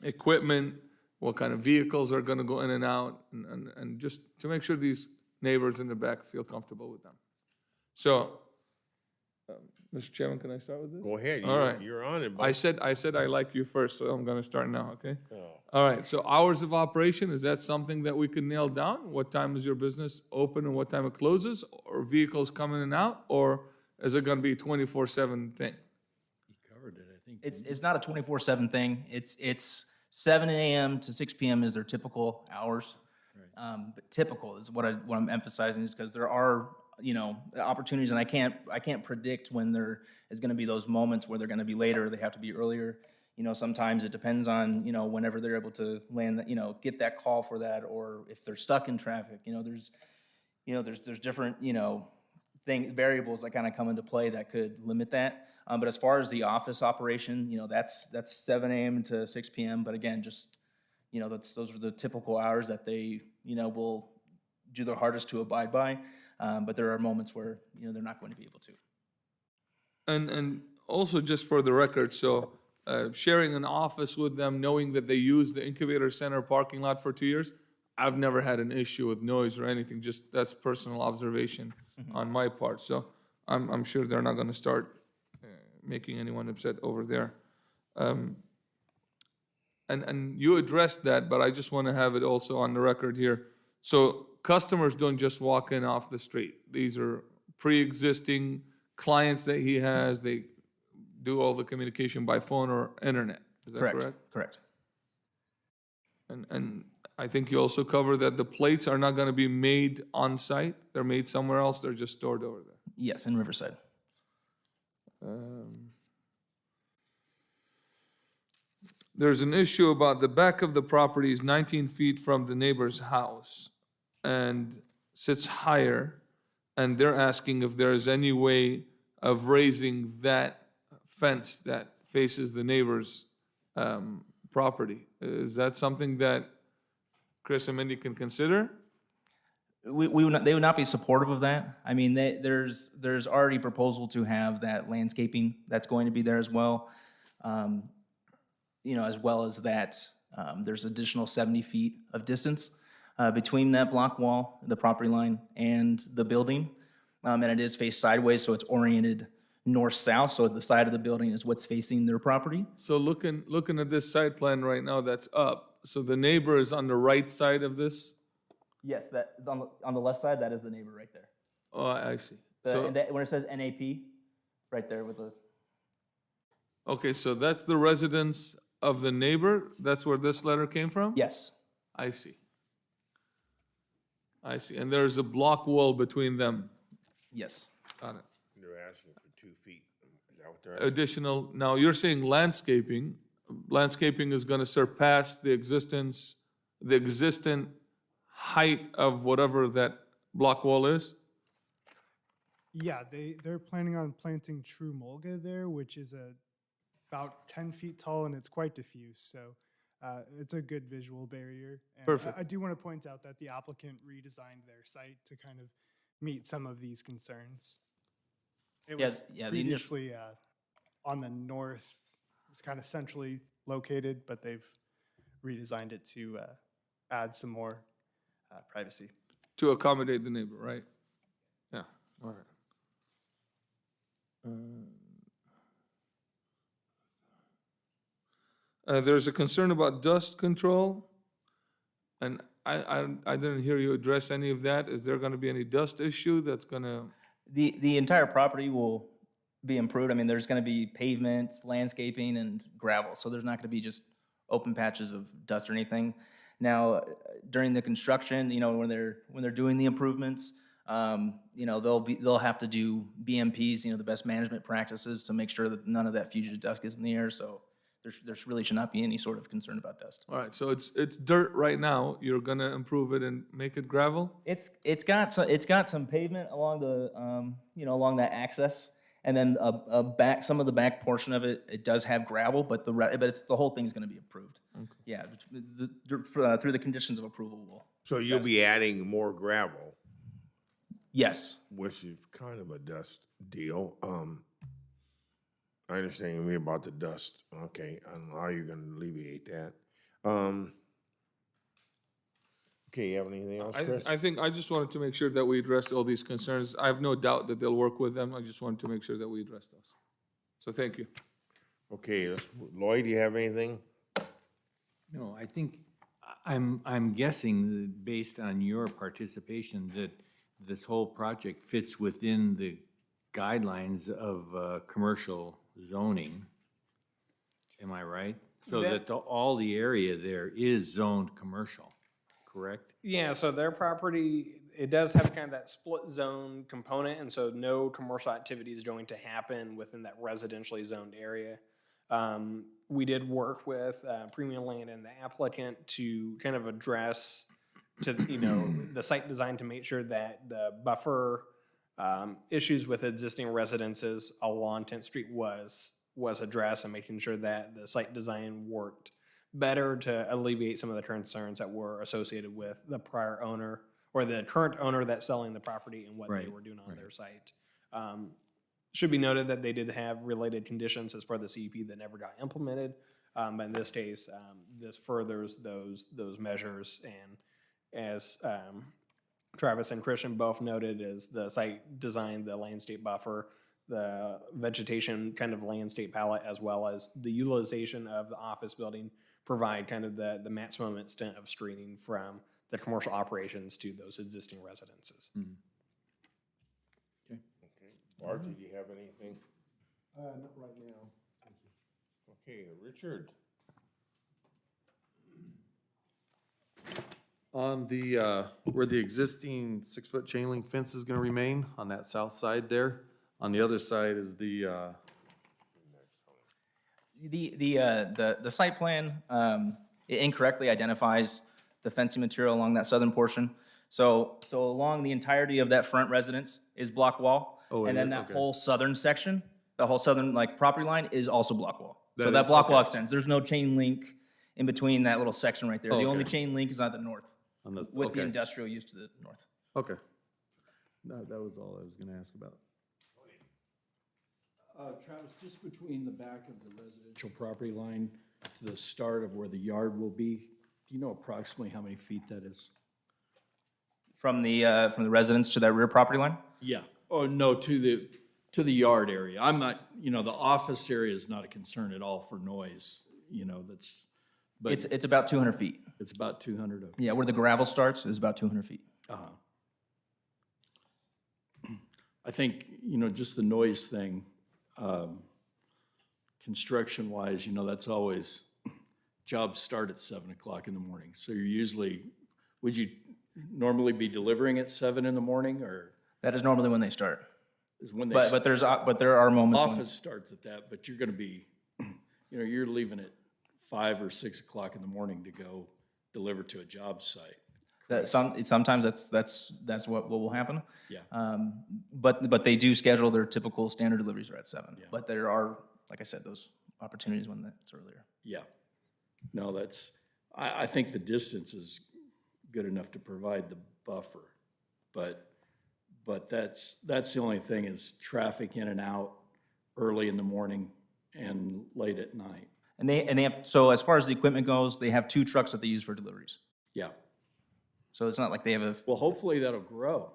equipment, what kind of vehicles are gonna go in and out, and just to make sure these neighbors in the back feel comfortable with them. So, Mr. Chairman, can I start with this? Go ahead, All right. you're on it, I bud. said I like you first, so I'm gonna start now, okay? Oh. All right, so hours of operation, is that something that we can nail down? What time is your business open and what time it closes? Or vehicles come in and out? Or is it gonna be a 24/7 thing? You covered it, I think. It's not a 24/7 thing. It's 7 a.m. to 6 p.m. is their typical hours. But typical is what I'm emphasizing, is because there are, opportunities, and I can't predict when there is gonna be those moments where they're gonna be later, or they have to be earlier. Sometimes it depends on, whenever they're able to land, get that call for that, or if they're stuck in traffic, there's different, variables that kind of come into play that could limit that. But as far as the office operation, that's 7 a.m. to 6 p.m. But again, just, those are the typical hours that they, will do their hardest to abide by. But there are moments where, they're not going to be able to. And also just for the record, so sharing an office with them, knowing that they use the incubator center parking lot for 2 years, I've never had an issue with noise or anything, just that's personal observation on my part. So I'm sure they're not gonna start making anyone upset over there. And you addressed that, but I just wanna have it also on the record here. So customers don't just walk in off the street. These are pre-existing clients that he has. They do all the communication by phone or internet. Is that correct? Correct. And I think you also cover that the plates are not gonna be made on site. They're made somewhere else. They're just stored over there. Yes, in Riverside. There's an issue about the back of the property is 19 feet from the neighbor's house and sits higher, and they're asking if there's any way of raising that fence that faces the neighbor's property. Is that something that Chris and Mindy can consider? They would not be supportive of that. I mean, there's already proposal to have that landscaping that's going to be there as well. As well as that, there's additional 70 feet of distance between that block wall, the property line, and the building. And it is faced sideways, so it's oriented north-south, so the side of the building is what's facing their property. So looking at this site plan right now that's up, so the neighbor is on the right side of this? Yes, that on the left side, that is the neighbor right there. Oh, I see. When it says NAP, right there with the. Okay, so that's the residence of the neighbor? That's where this letter came from? Yes. I see. And there's a block wall between them? Yes. Got it. They're asking for 2 feet. Is that what they're asking? Additional, now you're saying landscaping. Landscaping is gonna surpass the existent height of whatever that block wall is? Yeah, they're planning on planting true mulga there, which is about 10 feet tall and it's quite diffuse. So it's a good visual barrier. And Perfect. I do want to point out that the applicant redesigned their site to kind of meet some of these concerns. It was previously on the north. It's kind of centrally located, but they've redesigned it to add some more privacy. To accommodate the neighbor, right? Yeah, all right. There's a concern about dust control, and I didn't hear you address any of that. Is there gonna be any dust issue that's gonna? The entire property will be improved. I mean, there's gonna be pavement, landscaping, and gravel, so there's not gonna be just open patches of dust or anything. Now, during the construction, you know, when they're doing the improvements, you know, they'll have to do BMPs, you know, the best management practices to make sure that none of that fugitive dust gets in the air, so there's really should not be any sort of concern about dust. All right, so it's dirt right now. You're gonna improve it and make it gravel? It's got some pavement along the, you know, along that access, and then some of the back portion of it does have gravel, but the whole thing's gonna be improved. Okay. Yeah, through the conditions of approval, we'll. So you'll be adding more gravel, Yes. which is kind of a dust deal. I understand me about the dust. Okay, I don't know how you're gonna alleviate that. Okay, you have anything else, Chris? I think, I just wanted to make sure that we address all these concerns. I have no doubt that they'll work with them. I just wanted to make sure that we address those. So thank you. Okay, Lloyd, do you have anything? No, I think, I'm guessing that based on your participation, that this whole project fits within the guidelines of commercial zoning. Am I right? So that all the area there is zoned commercial, correct? Yeah, so their property, it does have kind of that split zone component, and so no commercial activity is going to happen within that residentially zoned area. We did work with Premium Land and the applicant to kind of address the site design to make sure that the buffer issues with existing residences along 10th Street was addressed, and making sure that the site design worked better to alleviate some of the concerns that were associated with the prior owner or the current owner that's selling the property and what they were doing on their site. Should be noted that they did have related conditions as part of the CUP that never got implemented. But in this case, this furthers those measures, and as Travis and Christian both noted, is the site design, the landscape buffer, the vegetation kind of landscape palette, as well as the utilization of the office building, provide kind of the maximum extent of screening from the commercial operations to those existing residences. Mm-hmm. Bart, did you have anything? Not right now. Thank you. Okay, Richard. On the, where the existing 6-foot chain link fence is gonna remain, on that south side there, on the other side is the site plan, it incorrectly identifies the fencing material along that southern portion. So along the entirety of that front residence is block wall. Oh, and it then is? that Okay. whole southern section, the whole southern property line is also block wall. So That that is- block wall okay. extends. There's no chain link in between that little section right there. Oh, The okay. only chain link is at the north, on this, with the okay, industrial use to the north. okay. No, that was all I was gonna ask about. Travis, just between the back of the residential property line to the start of where the yard will be, do you know approximately how many feet that is? From the residence to that rear property line? Yeah, oh, no, to the yard area. I'm not, the office area is not a concern at all for noise, but It's about 200 feet. it's about 200, okay. Yeah, where the gravel starts is about 200 feet. Uh-huh. I think, just the noise thing, construction-wise, that's always, jobs start at 7 o'clock in the morning. So you're usually, would you normally be delivering at 7 in the morning, or That is normally when they start. is when they? But there are moments when. Office starts at that, but you're gonna be, you're leaving at 5 or 6 o'clock in the morning to go deliver to a job site. Sometimes that's what will happen. Yeah. But they do schedule their typical standard deliveries are at 7. Yeah. But there are, like I said, those opportunities when that's earlier. Yeah. No, I think the distance is good enough to provide the buffer, but that's the only thing is traffic in and out early in the morning and late at night. And they have, so as far as the equipment goes, they have 2 trucks that they use for deliveries. Yeah. So it's not like they have a, Well, hopefully that'll grow.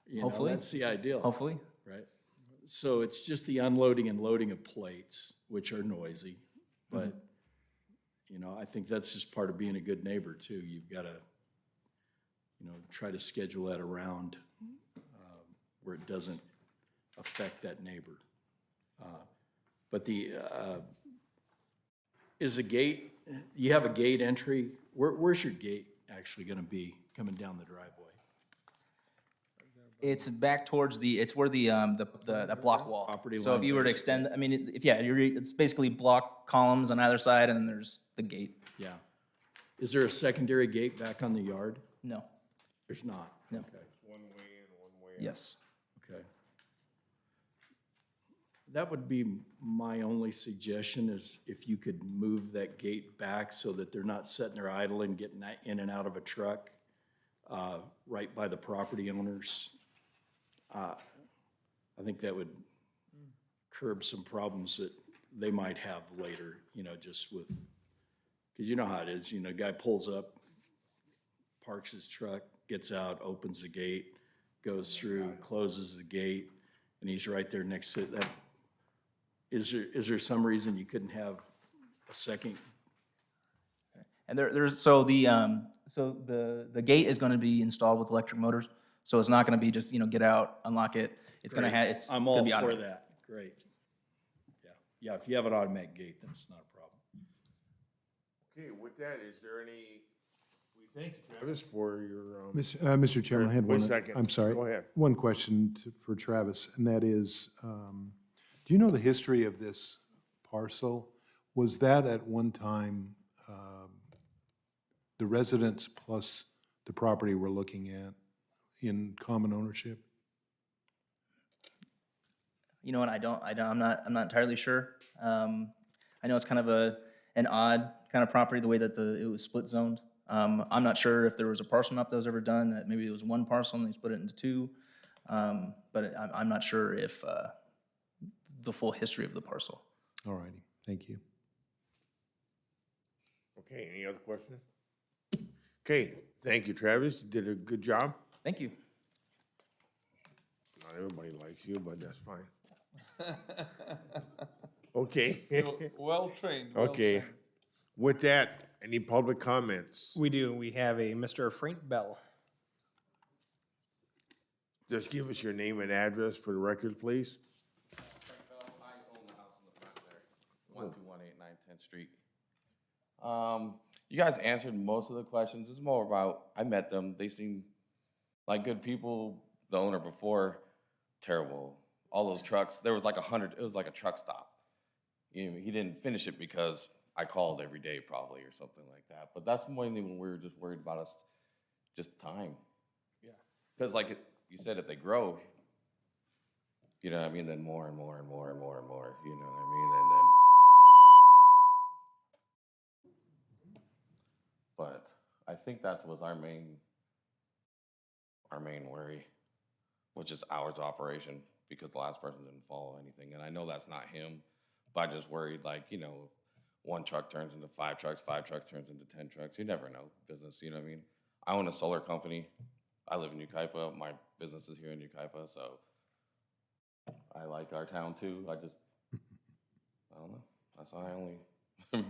You know, Hopefully. that's the ideal. hopefully. Right? So it's just the unloading and loading of plates, which are noisy. But, you know, I think that's just part of being a good neighbor too. You've got to, you know, try to schedule that around where it doesn't affect that neighbor. But is a gate, you have a gate entry, where's your gate actually gonna be coming down the driveway? It's back towards it's where that block wall. Property So if line you were to basically. extend, I mean, it's basically block columns on either side, and then there's the gate. Yeah. Is there a secondary gate back on the yard? No. There's not? No. Okay, One way in, one way out. Yes. okay. That would be my only suggestion is if you could move that gate back so that they're not sitting there idle and getting in and out of a truck right by the property owners. I think that would curb some problems that they might have later, you know, just with, because you know how it is, you know, guy pulls up, parks his truck, gets out, opens the gate, goes through, closes the gate, and he's right there next to that. Is there some reason you couldn't have a second? And the gate is going to be installed with electric motors, so it's not going to be just, you know, get out, unlock it. It's going to have, it's I'm gonna all be for automated. that, great. Yeah, yeah, if you have an automatic gate, then it's not a problem. Okay, with that, is there any, we thank you, Travis, for your, Mr. Chairman, I had Wait a one, second. I'm sorry. Go ahead. One question for Travis, and that is, do you know the history of this parcel? Was that at one time the residents plus the property we're looking at in common ownership? You know what, I'm not entirely sure. I know it's kind of an odd kind of property, the way that it was split zoned. I'm not sure if there was a parcel map that was ever done, that maybe it was one parcel and they split it into two. But I'm not sure if the full history of the parcel. All righty, thank you. okay, any other questions? Okay, thank you, Travis, you did a good job. Thank you. Not everybody likes you, but that's fine. Okay. Well trained. Okay. With that, any public comments? We do. We have a Mr. Frank Bell. Just give us your name and address for the record, please. I own the house in the front there, 1218 910th Street. You guys answered most of the questions. This is more about, I met them. They seem like good people. The owner before, terrible. All those trucks, there was like 100, it was like a truck stop. You know, he didn't finish it because I called every day probably or something like that. But that's mainly when we were just worried about us, just time. Yeah. Because like you said, if they grow, you know what I mean, then more and more and more and more and more, you know what I mean? And then, but I think that was our main worry, which is hours of operation, because the last person didn't follow anything. And I know that's not him, but I just worried, like, you know, one truck turns into 5 trucks turns into 10 trucks. You never know business, you know what I mean? I own a solar company. I live in Yucaipa. My business is here in Yucaipa, so I like our town too. I don't know. That's how I only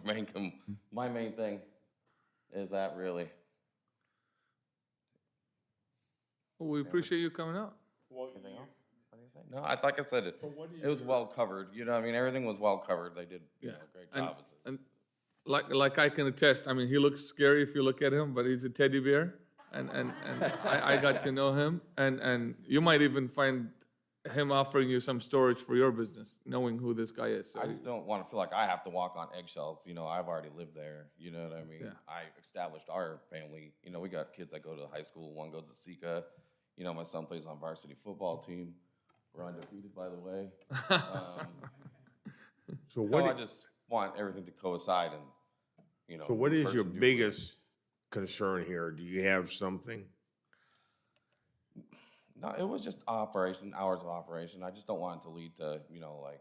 make them. My main thing is that really. Well, we appreciate you coming out. Anything else? What do you think? No, like I said, it was well covered. You know what I mean? Everything was well covered. They did a great job. And like I can attest, I mean, he looks scary if you look at him, but he's a teddy bear. And I got to know him, and you might even find him offering you some storage for your business, knowing who this guy is. So I just don't want to feel like I have to walk on eggshells. You know, I've already lived there. You know what I mean? Yeah. I established our family. You know, we got kids that go to high school. One goes to Sika. You know, my son plays on varsity football team. We're undefeated, by the way. So I just want everything to coincide, and you know. So what is your person do biggest concern here? Do you have something? No, it was just hours of operation. I just don't want it to lead to, you know, like,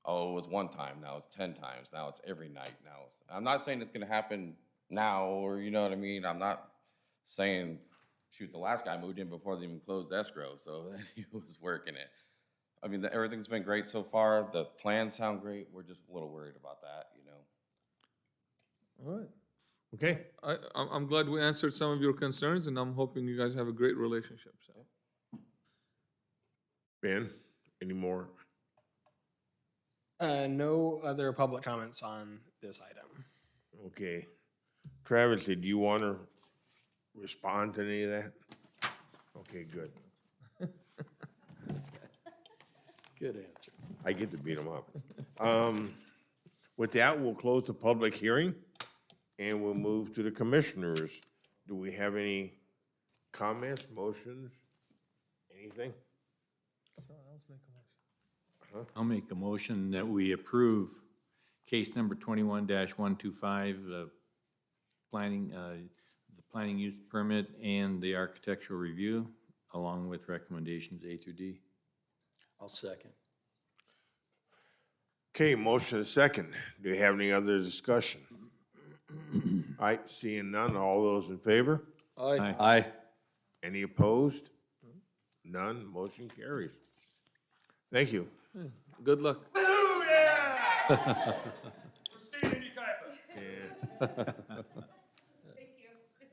oh, it was one time, now it's 10 times, now it's every night. I'm not saying it's gonna happen now, or you know what I mean? I'm not saying shoot, the last guy moved in before they even closed escrow, so then he was working it. I mean, everything's been great so far. The plans sound great. We're just a little worried about that, you know? All right. Okay, I'm glad we answered some of your concerns, and I'm hoping you guys have a great relationship, so. Ben, any more? No other public comments on this item. Okay. Travis, did you want to respond to any of that? Okay, good. Good answer. I get to beat him up. With that, we'll close the public hearing and we'll move to the commissioners. Do we have any comments, motions, anything? I'll make a motion that we approve case number 21-125, the planning use permit and the architectural review, along with recommendations A through D. I'll second. Okay, motion is second. Do we have any other discussion? All right, seeing none, all those in favor? Aye. Aye. Any opposed? None, motion carries. Thank you. Good luck. We're staying in Yucaipa.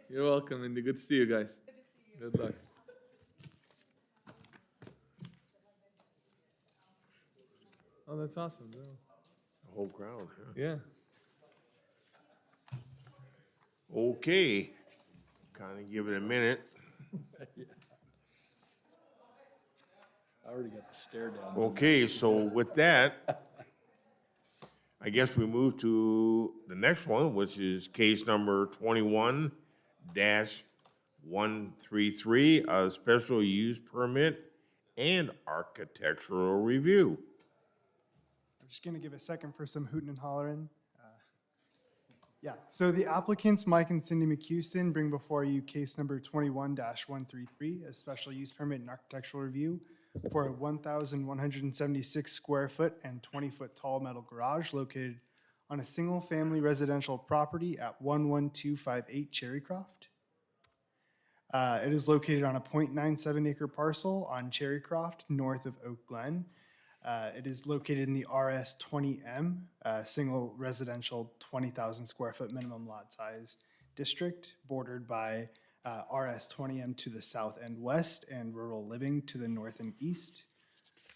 You're welcome, Indy. Good to see you guys. Good luck. Oh, that's awesome. Yeah. The whole crowd, huh? Yeah. Okay, kind of give it a minute. I already got the stare down. Okay, so with that, I guess we move to the next one, which is case number 21-133, a special use permit and architectural review. I'm just gonna give a second for some hooting and hollering. Yeah, so the applicants, Mike and Cindy McHouston, bring before you case number 21-133, a special use permit and architectural review for a 1,176 square foot and 20-foot tall metal garage located on a single-family residential property at 11258 Cherrycroft. It is located on a 0.97 acre parcel on Cherrycroft, north of Oak Glen. It is located in the RS 20M, single residential 20,000 square foot minimum lot size district, bordered by RS 20M to the south and west and rural living to the north and east.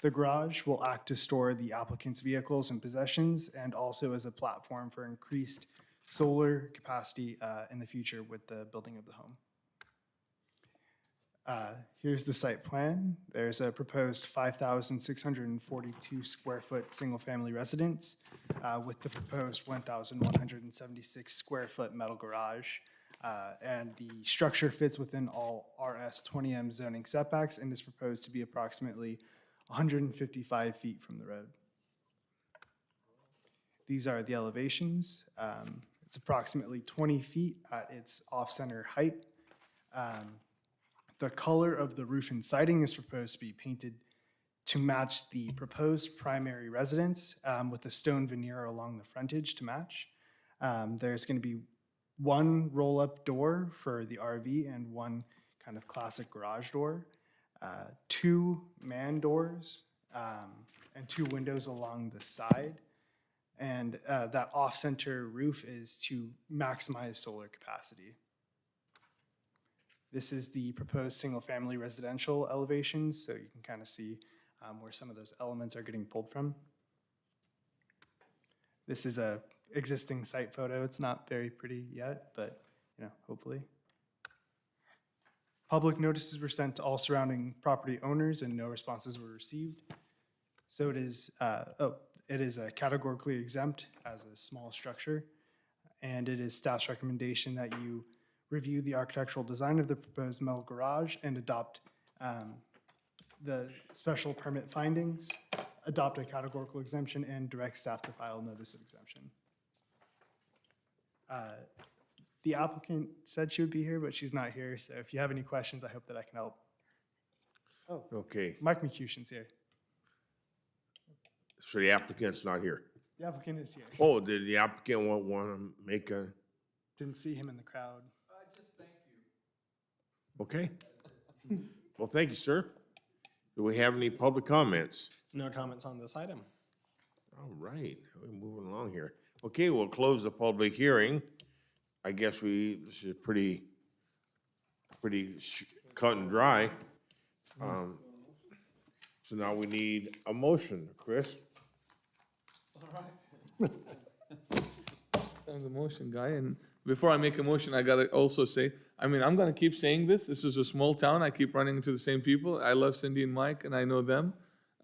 The garage will act to store the applicant's vehicles and possessions and also as a platform for increased solar capacity in the future with the building of the home. Here's the site plan. There's a proposed 5,642 square foot single-family residence with the proposed 1,176 square foot metal garage. And the structure fits within all RS 20M zoning setbacks and is proposed to be approximately 155 feet from the road. These are the elevations. It's approximately 20 feet at its off-center height. The color of the roof and siding is proposed to be painted to match the proposed primary residence with a stone veneer along the frontage to match. There's going to be one roll-up door for the RV and one kind of classic garage door, two man doors, and two windows along the side. And that off-center roof is to maximize solar capacity. This is the proposed single-family residential elevations, so you can kind of see where some of those elements are getting pulled from. This is a existing site photo. It's not very pretty yet, but hopefully. Public notices were sent to all surrounding property owners and no responses were received. So it is categorically exempt as a small structure, and it is staff's recommendation that you review the architectural design of the proposed metal garage and adopt the special permit findings, adopt a categorical exemption, and direct staff to file notice of exemption. The applicant said she would be here, but she's not here, so if you have any questions, I hope that I can help. Oh, Okay, Mike McHouston's here. so the applicant's not here. The applicant is here. Oh, did the applicant want to make a, Didn't see him in the crowd. Okay. Well, thank you, sir. Do we have any public comments? No comments on this item. All right, we're moving along here. Okay, we'll close the public hearing. I guess this is pretty cut and dry. So now we need a motion, Chris. I'm the motion guy, and before I make a motion, I gotta also say, I mean, I'm gonna keep saying this. This is a small town. I keep running into the same people. I love Cindy and Mike, and I know them.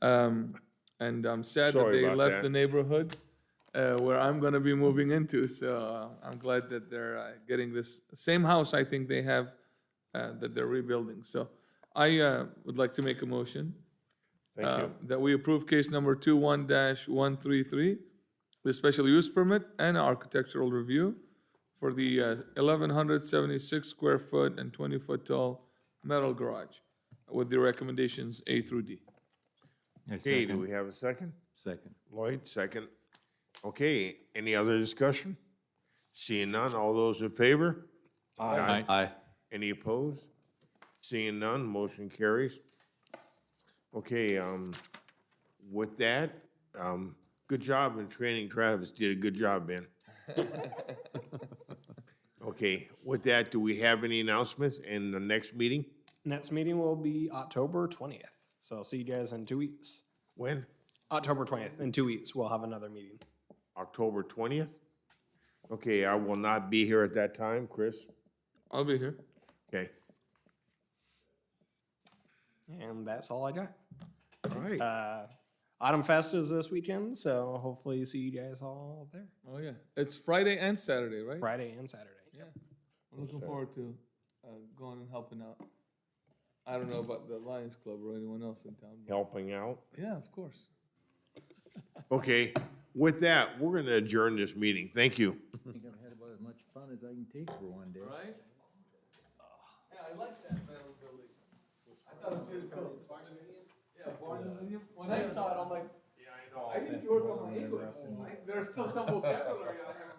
And I'm sad that Sorry they about left that. the neighborhood where I'm gonna be moving into. So I'm glad that they're getting this same house I think they have that they're rebuilding. So I would like to make a motion. Thank you. That we approve case number 21-133, the special use permit and architectural review for the 1,176 square foot and 20-foot tall metal garage with the recommendations A through D. Okay, do we have a second? Second. Lloyd, second. Okay, any other discussion? Seeing none, all those in favor? Aye. Any opposed? Seeing none, motion carries. Okay, with that, good job in training Travis. Did a good job, Ben. Okay, with that, do we have any announcements in the next meeting? Next meeting will be October 20th. So I'll see you guys in 2 weeks. When? October 20th. In 2 weeks, we'll have another meeting. October 20th? Okay, I will not be here at that time, Chris. I'll be here. Okay, And that's all I got. all right. Autumn Fest is this weekend, so hopefully see you guys all there. Oh, yeah. It's Friday and Saturday, right? Friday and Saturday. Yeah. I'm looking forward to going and helping out. I don't know about the Lions Club or anyone else in town. but- Helping out. Yeah, of course. Okay, with that, we're gonna adjourn this meeting. Thank you. I think I've had about as much fun as I can take for one day. Right? Yeah, I like that metal building. I thought it was really cool. Yeah, Barnuminium. When I saw it, I'm like, Yeah, I know. I need to work on my English. There's still some vocabulary out here.